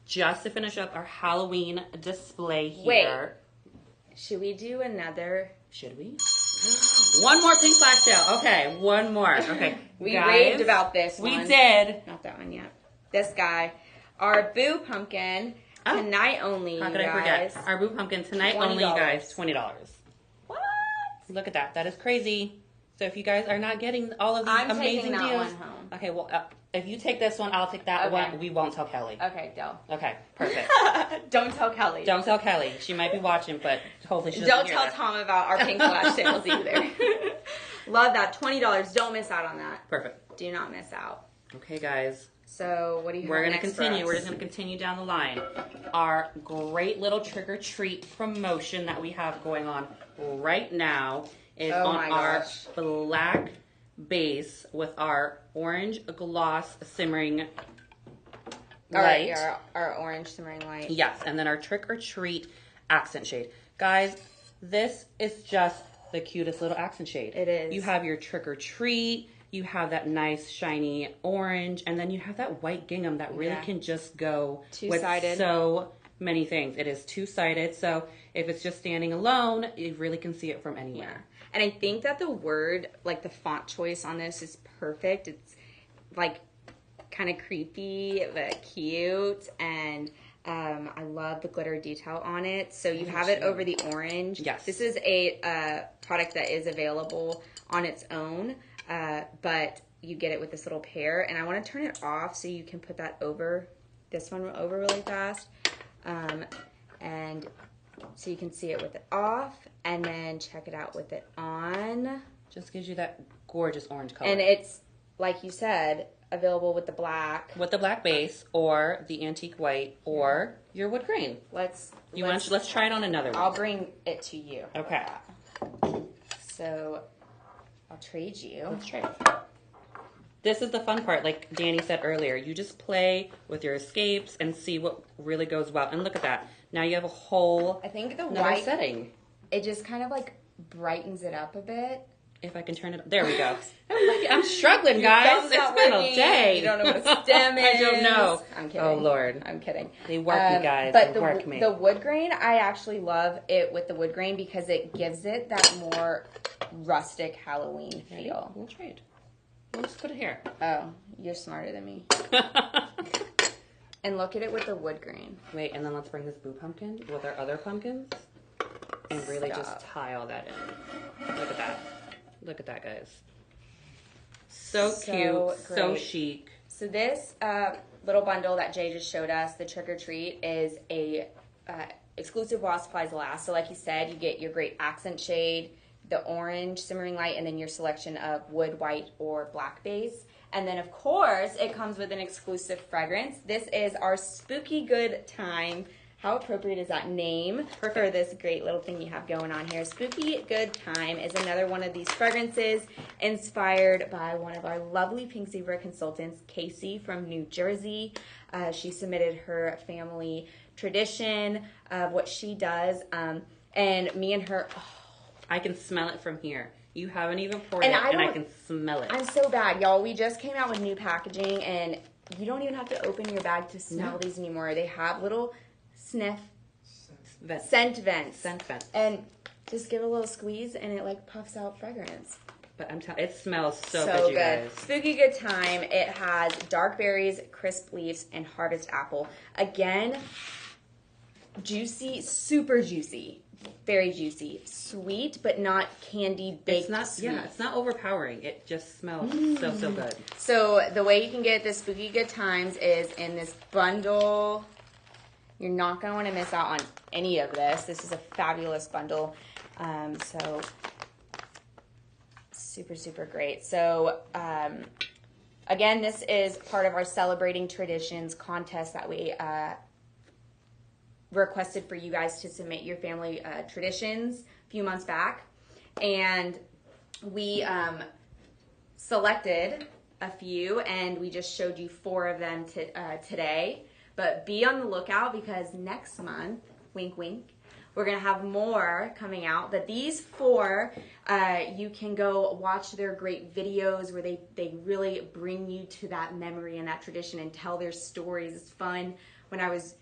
Speaker 2: Just to finish up our Halloween display
Speaker 1: Wait.
Speaker 2: here.
Speaker 1: Should we do another?
Speaker 2: Should we? One more pink flash sale. Okay, one more. Okay.
Speaker 1: We
Speaker 2: guys,
Speaker 1: raved about this one.
Speaker 2: We did.
Speaker 1: Not that one yet. This guy. Our Boo pumpkin.
Speaker 2: Oh.
Speaker 1: Tonight only,
Speaker 2: How
Speaker 1: you
Speaker 2: could I
Speaker 1: guys.
Speaker 2: forget? Our Boo Pumpkin tonight
Speaker 1: $20.
Speaker 2: only, guys. $20.
Speaker 1: What?
Speaker 2: Look at that. That is crazy. So if you guys are not getting all of these
Speaker 1: I'm
Speaker 2: amazing
Speaker 1: taking that
Speaker 2: deals,
Speaker 1: one home.
Speaker 2: okay. Well, if you take this one, I'll take that
Speaker 1: Okay.
Speaker 2: one. We won't tell Kelly.
Speaker 1: Okay, go.
Speaker 2: Okay, perfect.
Speaker 1: Don't tell Kelly.
Speaker 2: Don't tell Kelly. She might be watching, but hopefully she doesn't
Speaker 1: Don't
Speaker 2: hear
Speaker 1: tell
Speaker 2: that.
Speaker 1: Tom about our pink flash sales either. Love that. $20. Don't miss out on that.
Speaker 2: Perfect.
Speaker 1: Do not miss out.
Speaker 2: Okay, guys.
Speaker 1: So what do you have
Speaker 2: We're going to
Speaker 1: next for
Speaker 2: continue.
Speaker 1: us?
Speaker 2: We're just going to continue down the line. Our great little trick-or-treat promotion that we have going on right now is
Speaker 1: Oh
Speaker 2: on
Speaker 1: my
Speaker 2: our
Speaker 1: gosh.
Speaker 2: black base with our orange gloss simmering
Speaker 1: All right,
Speaker 2: light.
Speaker 1: our orange simmering light.
Speaker 2: Yes, and then our trick-or-treat accent shade. Guys, this is just the cutest little accent shade.
Speaker 1: It is.
Speaker 2: You have your trick or treat. You have that nice shiny orange, and then you have that white gingham that really can just go
Speaker 1: two-sided
Speaker 2: with so many things. It is two-sided, so if it's just standing alone, you really can see it from anywhere.
Speaker 1: Yeah. And I think that the word, like the font choice on this is perfect. It's like kind of creepy but cute, and I love the glitter detail on it. So you have it over the orange.
Speaker 2: Yes.
Speaker 1: This is a product that is available on its own, but you get it with this little pair. And I want to turn it off so you can put that over, this one over really fast. And so you can see it with it off, and then check it out with it on.
Speaker 2: Just gives you that gorgeous orange color.
Speaker 1: And it's, like you said, available with the black.
Speaker 2: With the black base, or the antique white, or your wood grain.
Speaker 1: Let's
Speaker 2: try it on another one.
Speaker 1: I'll bring it to you.
Speaker 2: Okay.
Speaker 1: So I'll trade you.
Speaker 2: Let's trade. This is the fun part, like Danny said earlier. You just play with your escapes and see what really goes well. And look at that. Now you have a whole
Speaker 1: I think the
Speaker 2: another
Speaker 1: white
Speaker 2: setting.
Speaker 1: It just kind of like brightens it up a bit.
Speaker 2: If I can turn it, there we go. I'm struggling, guys. It's been a day.
Speaker 1: You don't know what a stem is.
Speaker 2: I don't know.
Speaker 1: I'm kidding.
Speaker 2: Oh Lord.
Speaker 1: I'm kidding.
Speaker 2: They work me, guys.
Speaker 1: But
Speaker 2: they work me.
Speaker 1: The wood grain, I actually love it with the wood grain because it gives it that more rustic Halloween feel.
Speaker 2: We'll trade. We'll just put it here.
Speaker 1: Oh, you're smarter than me. And look at it with the wood grain.
Speaker 2: Wait, and then let's bring this blue pumpkin with our other pumpkins and really just tie all that in. Look at that. Look at that, guys. So cute, so chic.
Speaker 1: So this little bundle that Jay just showed us, the Trick or Treat, is a exclusive while supplies last. So like you said, you get your great accent shade, the orange simmering light, and then your selection of wood, white, or black base. And then, of course, it comes with an exclusive fragrance. This is our Spooky Good Time. How appropriate is that name for this great little thing you have going on here? Spooky Good Time is another one of these fragrances inspired by one of our lovely Pink Zebra consultants, Casey from New Jersey. She submitted her family tradition of what she does. And me and her... Oh,
Speaker 2: I can smell it from here. You haven't even poured it, and I can smell it.
Speaker 1: I'm so bad, y'all. We just came out with new packaging, and you don't even have to open your bag to smell these anymore. They have little scent vents. And just give it a little squeeze, and it like puffs out fragrance.
Speaker 2: But I'm telling, it smells so good, you guys.
Speaker 1: Spooky Good Time. It has dark berries, crisp leaves, and harvest apple. Again, juicy, super juicy. Very juicy, sweet, but not candy baked.
Speaker 2: It's not,
Speaker 1: sweet.
Speaker 2: it's not overpowering. It just smells so good.
Speaker 1: So the way you can get the Spooky Good Times is in this bundle. You're not going to want to miss out on any of this. This is a fabulous bundle. So super, super great. So again, this is part of our Celebrating Traditions contest that we requested for you guys to submit your family traditions a few months back, and we selected a few, and we just showed you 4 of them today. But be on the lookout, because next month, wink wink, we're gonna have more coming out. But these 4, you can go watch their great videos where they really bring you to that memory and that tradition and tell their stories. It's fun. When I was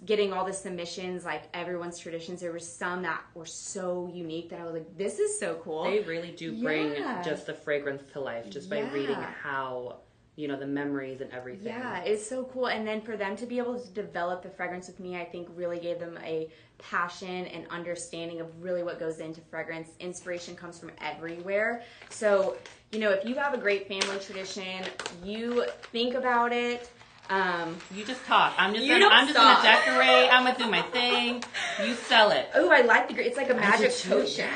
Speaker 1: getting all the submissions, like everyone's traditions, there were some that were so unique that I was like, this is so cool.
Speaker 2: They really do bring just the fragrance to life just by reading how, the memories and everything.
Speaker 1: Yeah, it's so cool. And then for them to be able to develop the fragrance with me, I think really gave them a passion and understanding of really what goes into fragrance. Inspiration comes from everywhere. So, if you have a great family tradition, you think about it.
Speaker 2: You just talk. I'm just gonna decorate. I'm gonna do my thing. You sell it.
Speaker 1: Oh, I like it's like a magic potion.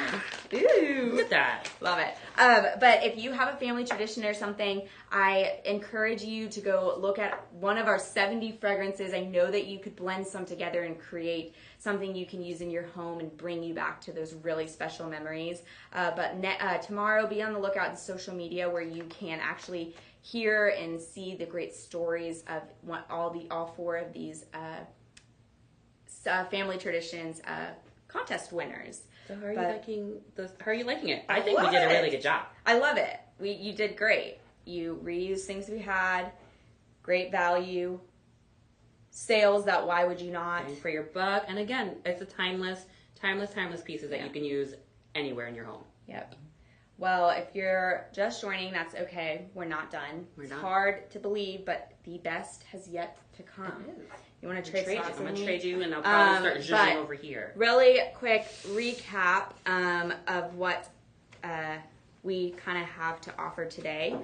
Speaker 1: Ooh,
Speaker 2: look at that.
Speaker 1: Love it. But if you have a family tradition or something, I encourage you to go look at one of our 70 fragrances. I know that you could blend some together and create something you can use in your home and bring you back to those really special memories. But tomorrow, be on the lookout in social media where you can actually hear and see the great stories of all 4 of these family traditions contest winners.
Speaker 2: So how are you
Speaker 1: But-
Speaker 2: liking this? How are you liking it?
Speaker 1: I
Speaker 2: I think we
Speaker 1: love
Speaker 2: did a
Speaker 1: it.
Speaker 2: really good job.
Speaker 1: I love it. You did great. You reused things we had, great value, sales that why would you not?
Speaker 2: Bang for your buck. And again, it's a timeless pieces that you can use anywhere in your home.
Speaker 1: Yep. Well, if you're just joining, that's okay. We're not done.
Speaker 2: We're
Speaker 1: It's
Speaker 2: not.
Speaker 1: hard to believe, but the best has yet to come.
Speaker 2: It is.
Speaker 1: You want to
Speaker 2: I'm
Speaker 1: trade slots
Speaker 2: going
Speaker 1: with
Speaker 2: to
Speaker 1: me?
Speaker 2: trade you, and I'll probably
Speaker 1: but
Speaker 2: start zhuzhing over here.
Speaker 1: Really quick recap of what we kind of have to offer today.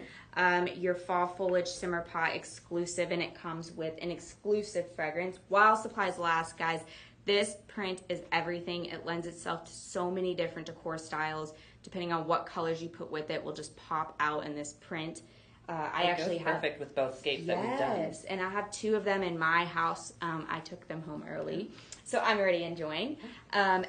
Speaker 1: Your fall foliage simmer pot exclusive, and it comes with an exclusive fragrance while supplies last, guys. This print is everything. It lends itself to so many different decor styles. Depending on what colors you put with it, will just pop out in this print. I actually have
Speaker 2: perfect with both scapes that we've done.
Speaker 1: Yes, and I have 2 of them in my house. I took them home early, so I'm already enjoying. Oh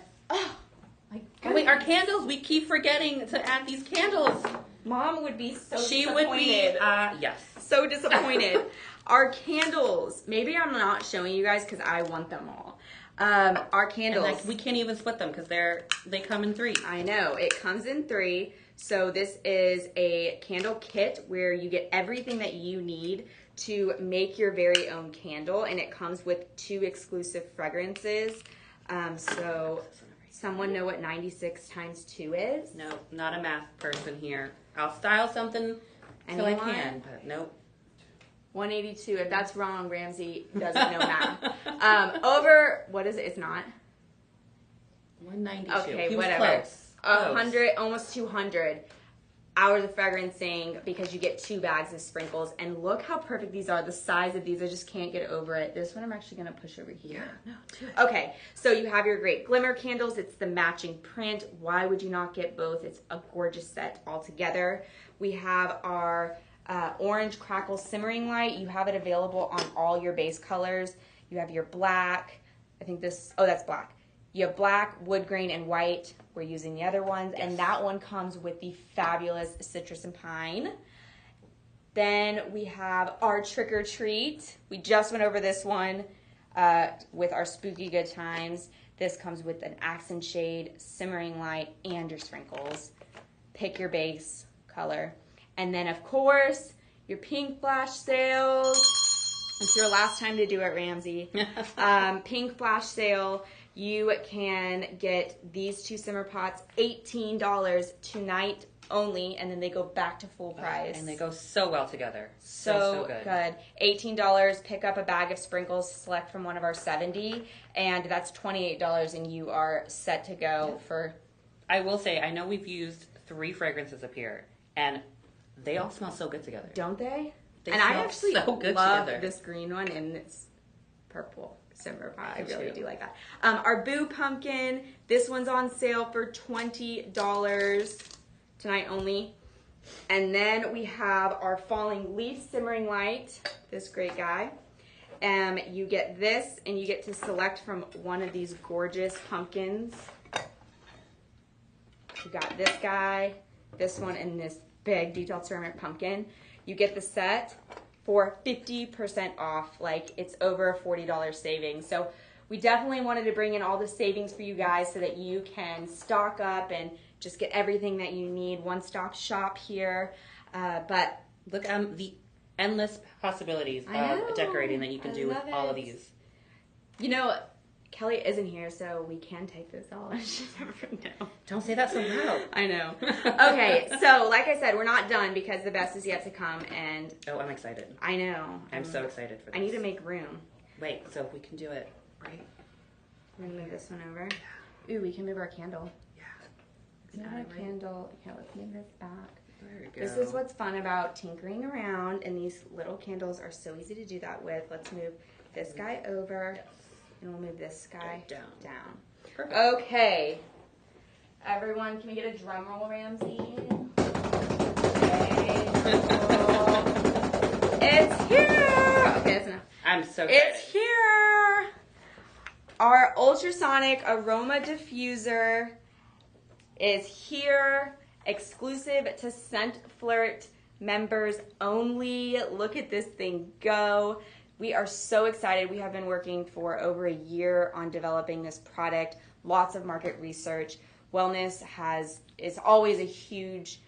Speaker 1: my
Speaker 2: Oh, wait, our candles. We keep forgetting to add these candles.
Speaker 1: Mom would be so
Speaker 2: She
Speaker 1: disappointed.
Speaker 2: would be, yes.
Speaker 1: So disappointed. Our candles. Maybe I'm not showing you guys because I want them all. Our candles.
Speaker 2: And like, we can't even split them because they come in 3.
Speaker 1: I know. It comes in 3. So this is a candle kit where you get everything that you need to make your very own candle. And it comes with 2 exclusive fragrances. So someone know what 96 times 2 is?
Speaker 2: No, not a math person here. I'll style something till I
Speaker 1: Anyone?
Speaker 2: can, but nope.
Speaker 1: 182. If that's wrong, Ramsey doesn't know math. What is it? It's not.
Speaker 2: 192.
Speaker 1: Okay,
Speaker 2: He was
Speaker 1: whatever.
Speaker 2: close.
Speaker 1: 100, almost 200 hours of fragrancing because you get 2 bags of sprinkles. And look how perfect these are. The size of these, I just can't get over it. This one I'm actually going to push over here.
Speaker 2: No, do it.
Speaker 1: Okay, so you have your great glimmer candles. It's the matching print. Why would you not get both? It's a gorgeous set altogether. We have our orange crackle simmering light. You have it available on all your base colors. You have your black. I think this, oh, that's black. You have black, wood grain, and white. We're using the other ones.
Speaker 2: Yes.
Speaker 1: And that one comes with the fabulous citrus and pine. Then we have our trick or treat. We just went over this one with our spooky good times. This comes with an accent shade, simmering light, and your sprinkles. Pick your base color. And then, of course, your pink flash sales. It's your last time to do it, Ramsey. Pink flash sale. You can get these 2 simmer pots, $18 tonight only, and then they go back to full price.
Speaker 2: And they go so well together.
Speaker 1: So good. $18. Pick up a bag of sprinkles, select from one of our 70, and that's $28, and you are set to go for.
Speaker 2: I will say, I know we've used 3 fragrances up here, and they all smell so good together.
Speaker 1: Don't they?
Speaker 2: They
Speaker 1: And I
Speaker 2: smell
Speaker 1: actually
Speaker 2: so good
Speaker 1: love
Speaker 2: together.
Speaker 1: this green one and this purple simmer pot. I
Speaker 2: Me
Speaker 1: really
Speaker 2: too.
Speaker 1: do like that. Our Boo Pumpkin, this one's on sale for $20 tonight only. And then we have our Falling Leaf Simmering Light, this great guy. You get this, and you get to select from one of these gorgeous pumpkins. You got this guy, this one, and this big detailed ceramic pumpkin. You get the set for 50% off. Like, it's over a $40 savings. So we definitely wanted to bring in all the savings for you guys so that you can stock up and just get everything that you need. One-stop shop here. But
Speaker 2: Look at the endless possibilities
Speaker 1: I know.
Speaker 2: of decorating that you can
Speaker 1: I
Speaker 2: do with
Speaker 1: love
Speaker 2: all of
Speaker 1: it.
Speaker 2: these.
Speaker 1: you know, Kelly isn't here, so we can take this all. She's never know.
Speaker 2: Don't say that so loud.
Speaker 1: I know. Okay, so like I said, we're not done because the best is yet to come, and
Speaker 2: Oh, I'm excited.
Speaker 1: I know.
Speaker 2: I'm so excited for this.
Speaker 1: I need to make room.
Speaker 2: Wait, so if we can do it, right?
Speaker 1: We're gonna move this one over. Ooh, we can move our candle.
Speaker 2: Yeah.
Speaker 1: Move our candle. Okay, let's move this back.
Speaker 2: There we go.
Speaker 1: This is what's fun about tinkering around, and these little candles are so easy to do that with. Let's move this guy over,
Speaker 2: Yes.
Speaker 1: and we'll move this guy
Speaker 2: Down.
Speaker 1: down.
Speaker 2: Perfect.
Speaker 1: Okay. Everyone, can we get a drum roll, Ramsey? Okay. drum roll. It's here! Okay, that's enough.
Speaker 2: I'm so excited.
Speaker 1: It's here! Our ultrasonic aroma diffuser is here, exclusive to Scent Flirt members only. Look at this thing go. We are so excited. We have been working for over a year on developing this product. Lots of market research. Wellness is always a huge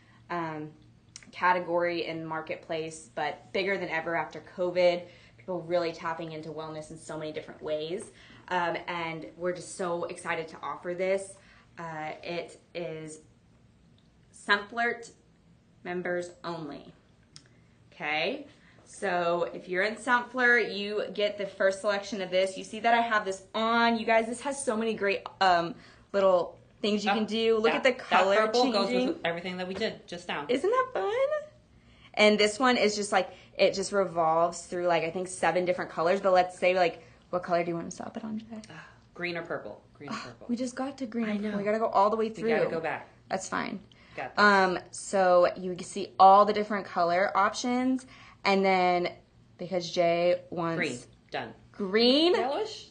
Speaker 1: category in the marketplace, but bigger than ever after COVID. People really tapping into wellness in so many different ways. And we're just so excited to offer this. It is ScentFlirt members only. Okay, so if you're in ScentFlirt, you get the first selection of this. You see that I have this on. You guys, this has so many great little things you can do. Look at the color
Speaker 2: that purple
Speaker 1: changing.
Speaker 2: goes with everything that we did just now.
Speaker 1: Isn't that fun? And this one is just like, it just revolves through like, I think 7 different colors. But let's say like, what color do you want to stop it on, Jay?
Speaker 2: Green or purple? Green or purple.
Speaker 1: We just got to green.
Speaker 2: I know.
Speaker 1: We got to go all the way through.
Speaker 2: We got to go back.
Speaker 1: That's fine.
Speaker 2: Got this.
Speaker 1: So you can see all the different color options. And then because Jay wants
Speaker 2: Green. Done.
Speaker 1: Green,
Speaker 2: Yellowish?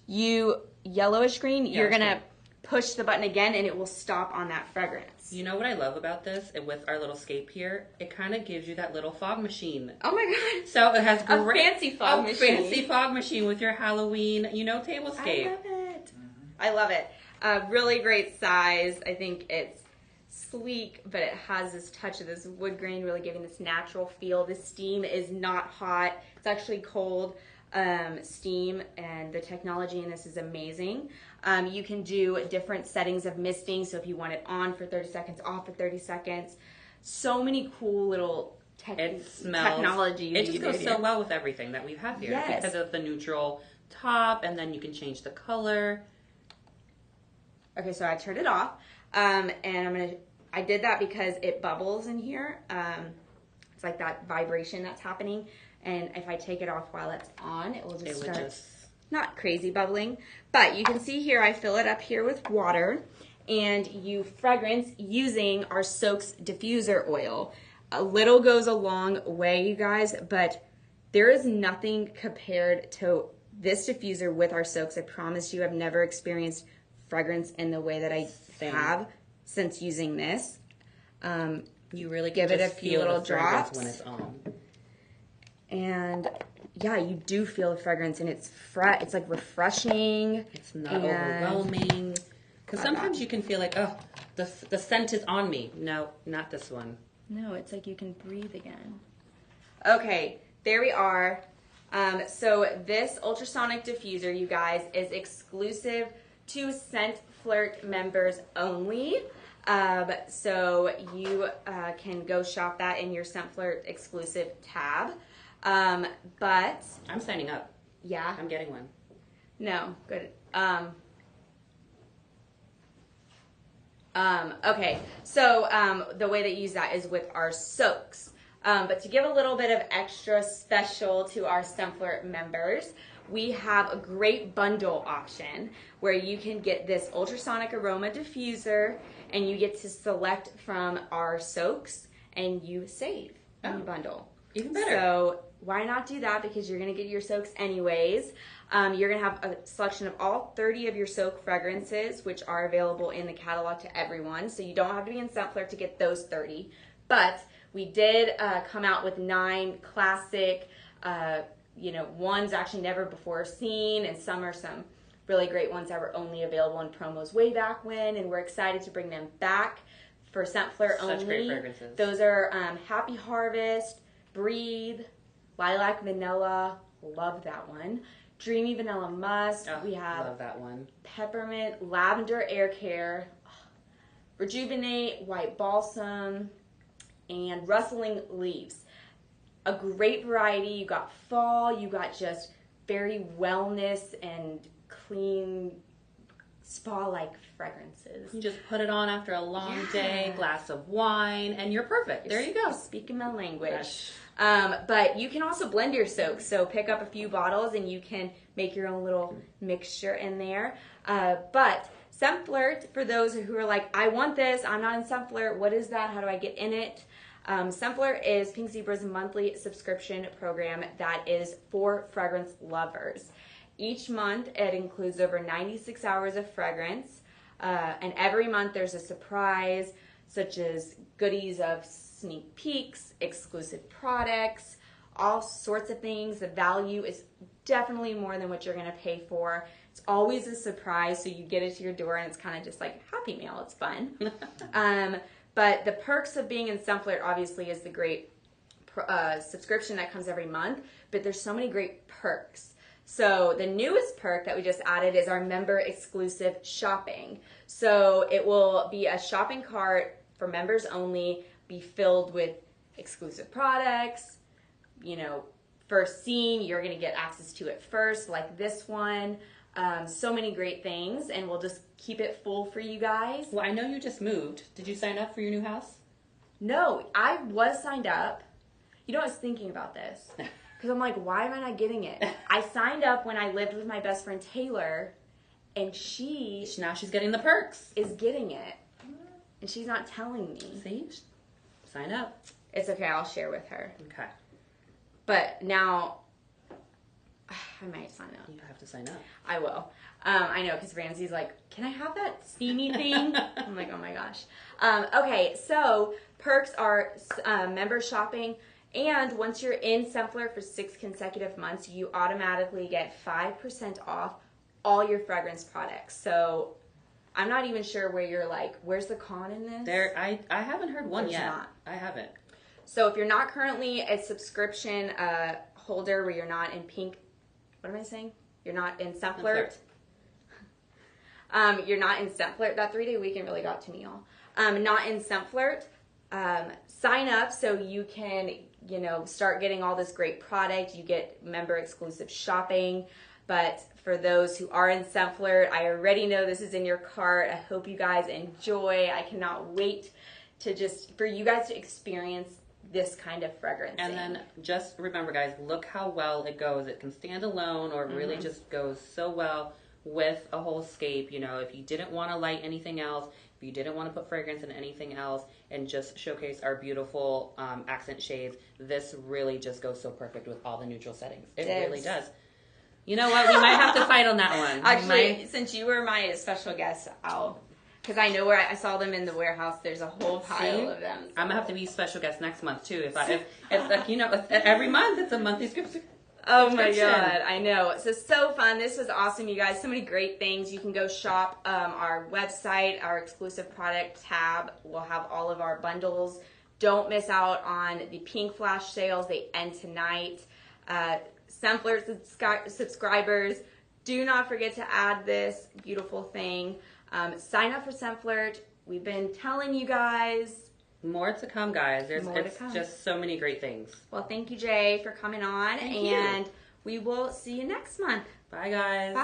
Speaker 1: Yellowish green, you're
Speaker 2: Yellowish
Speaker 1: going to
Speaker 2: green.
Speaker 1: push the button again and it will stop on that fragrance.
Speaker 2: You know what I love about this? With our little scape here, it kind of gives you that little fog machine.
Speaker 1: Oh my God.
Speaker 2: So it has
Speaker 1: A fancy fog machine.
Speaker 2: Fancy fog machine with your Halloween, tablescape.
Speaker 1: I love it. I love it. Really great size. I think it's sleek, but it has this touch of this wood grain, really giving this natural feel. The steam is not hot. It's actually cold steam, and the technology in this is amazing. You can do different settings of misting, so if you want it on for 30 seconds, off for 30 seconds. So many cool little technology.
Speaker 2: It just goes so well with everything that we have here.
Speaker 1: Yes.
Speaker 2: Because of the neutral top, and then you can change the color.
Speaker 1: Okay, so I turned it off, and I did that because it bubbles in here. It's like that vibration that's happening, and if I take it off while it's on, it will just start not crazy bubbling. But you can see here, I fill it up here with water, and you fragrance using our Soaks diffuser oil. A little goes a long way, you guys, but there is nothing compared to this diffuser with our Soaks. I promise you, I've never experienced fragrance in the way that I have since using this.
Speaker 2: You really
Speaker 1: give it a few little drops
Speaker 2: when it's on.
Speaker 1: And yeah, you do feel the fragrance, and it's it's like refreshing.
Speaker 2: It's not overwhelming. Because sometimes you can feel like, oh, the scent is on me. No, not this one.
Speaker 1: No, it's like you can breathe again. Okay, there we are. So this ultrasonic diffuser, you guys, is exclusive to ScentFlirt members only. So you can go shop that in your ScentFlirt exclusive tab. But
Speaker 2: I'm signing up.
Speaker 1: Yeah.
Speaker 2: I'm getting one.
Speaker 1: No, good. Okay, so the way that you use that is with our soaks. But to give a little bit of extra special to our ScentFlirt members, we have a great bundle option where you can get this ultrasonic aroma diffuser, and you get to select from our soaks, and you save in the bundle.
Speaker 2: Even better.
Speaker 1: So why not do that? Because you're going to get your soaks anyways. You're going to have a selection of all 30 of your soak fragrances, which are available in the catalog to everyone. So you don't have to be in ScentFlirt to get those 30. But we did come out with 9 classic, ones actually never before seen, and some are some really great ones that were only available in promos way back when, and we're excited to bring them back for ScentFlirt only.
Speaker 2: Such great fragrances.
Speaker 1: Those are Happy Harvest, Breathe, Lilac Vanilla, love that one. Dreamy Vanilla Musk. We have
Speaker 2: love that one.
Speaker 1: Peppermint, Lavender Air Care, Rejuvenate, White Balsam, and Rustling Leaves. A great variety. You got fall, you got just very wellness and clean spa-like fragrances.
Speaker 2: You just put it on after a long day, glass of wine, and you're perfect. There you go.
Speaker 1: Speaking my language.
Speaker 2: Fresh.
Speaker 1: But you can also blend your soaks. So pick up a few bottles and you can make your own little mixture in there. But ScentFlirt, for those who are like, I want this, I'm not in ScentFlirt, what is that? How do I get in it? ScentFlirt is Pink Zebra's monthly subscription program that is for fragrance lovers. Each month, it includes over 96 hours of fragrance, and every month there's a surprise, such as goodies of sneak peeks, exclusive products, all sorts of things. The value is definitely more than what you're going to pay for. It's always a surprise, so you get it to your door and it's kind of just like Happy Meal. It's fun. But the perks of being in Sunflirt obviously is the great subscription that comes every month, but there's so many great perks. So the newest perk that we just added is our member exclusive shopping. So it will be a shopping cart for members only, be filled with exclusive products, you know, first seen, you're going to get access to it first, like this one. So many great things, and we'll just keep it full for you guys.
Speaker 2: Well, I know you just moved. Did you sign up for your new house?
Speaker 1: No, I was signed up. You know, I was thinking about this because I'm like, why am I not getting it? I signed up when I lived with my best friend Taylor, and
Speaker 2: Now she's getting the perks.
Speaker 1: is getting it, and she's not telling me.
Speaker 2: See? Sign up.
Speaker 1: It's okay, I'll share with her.
Speaker 2: Okay.
Speaker 1: But now, I might sign up.
Speaker 2: You have to sign up.
Speaker 1: I will. I know, because Ramsey's like, can I have that steamy thing? I'm like, oh my gosh. Okay, so perks are member shopping, and once you're in Sunflirt for 6 consecutive months, you automatically get 5% off all your fragrance products. So I'm not even sure where you're like, where's the con in this?
Speaker 2: I haven't heard one
Speaker 1: There's
Speaker 2: yet.
Speaker 1: not.
Speaker 2: I haven't.
Speaker 1: So if you're not currently a subscription holder where you're not in pink, what am I saying? You're not in Sunflirt. You're not in Sunflirt. That 3-day weekend really got to me, y'all. Not in Sunflirt. Sign up so you can, you know, start getting all this great product. You get member exclusive shopping. But for those who are in Sunflirt, I already know this is in your cart. I hope you guys enjoy. I cannot wait for you guys to experience this kind of fragrance.
Speaker 2: And then just remember, guys, look how well it goes. It can stand alone, or it really just goes so well with a whole scape. You know, if you didn't want to light anything else, if you didn't want to put fragrance in anything else, and just showcase our beautiful accent shades, this really just goes so perfect with all the neutral settings. It really does. You know what? We might have to fight on that one.
Speaker 1: Actually, since you were my special guest, because I know where I saw them in the warehouse. There's a whole pile of them. So.
Speaker 2: I'm gonna have to be special guest next month too. If like, you know, every month it's a monthly subscription.
Speaker 1: Oh my god, I know. So fun. This was awesome, you guys. So many great things. You can go shop our website, our exclusive product tab. We'll have all of our bundles. Don't miss out on the pink flash sales. They end tonight. Sunflirt subscribers, do not forget to add this beautiful thing. Sign up for Sunflirt. We've been telling you guys.
Speaker 2: More to come, guys. It's just so many great things.
Speaker 1: Well, thank you, Jay, for coming on.
Speaker 2: Thank you.
Speaker 1: And we will see you next month.
Speaker 2: Bye, guys.
Speaker 1: Bye.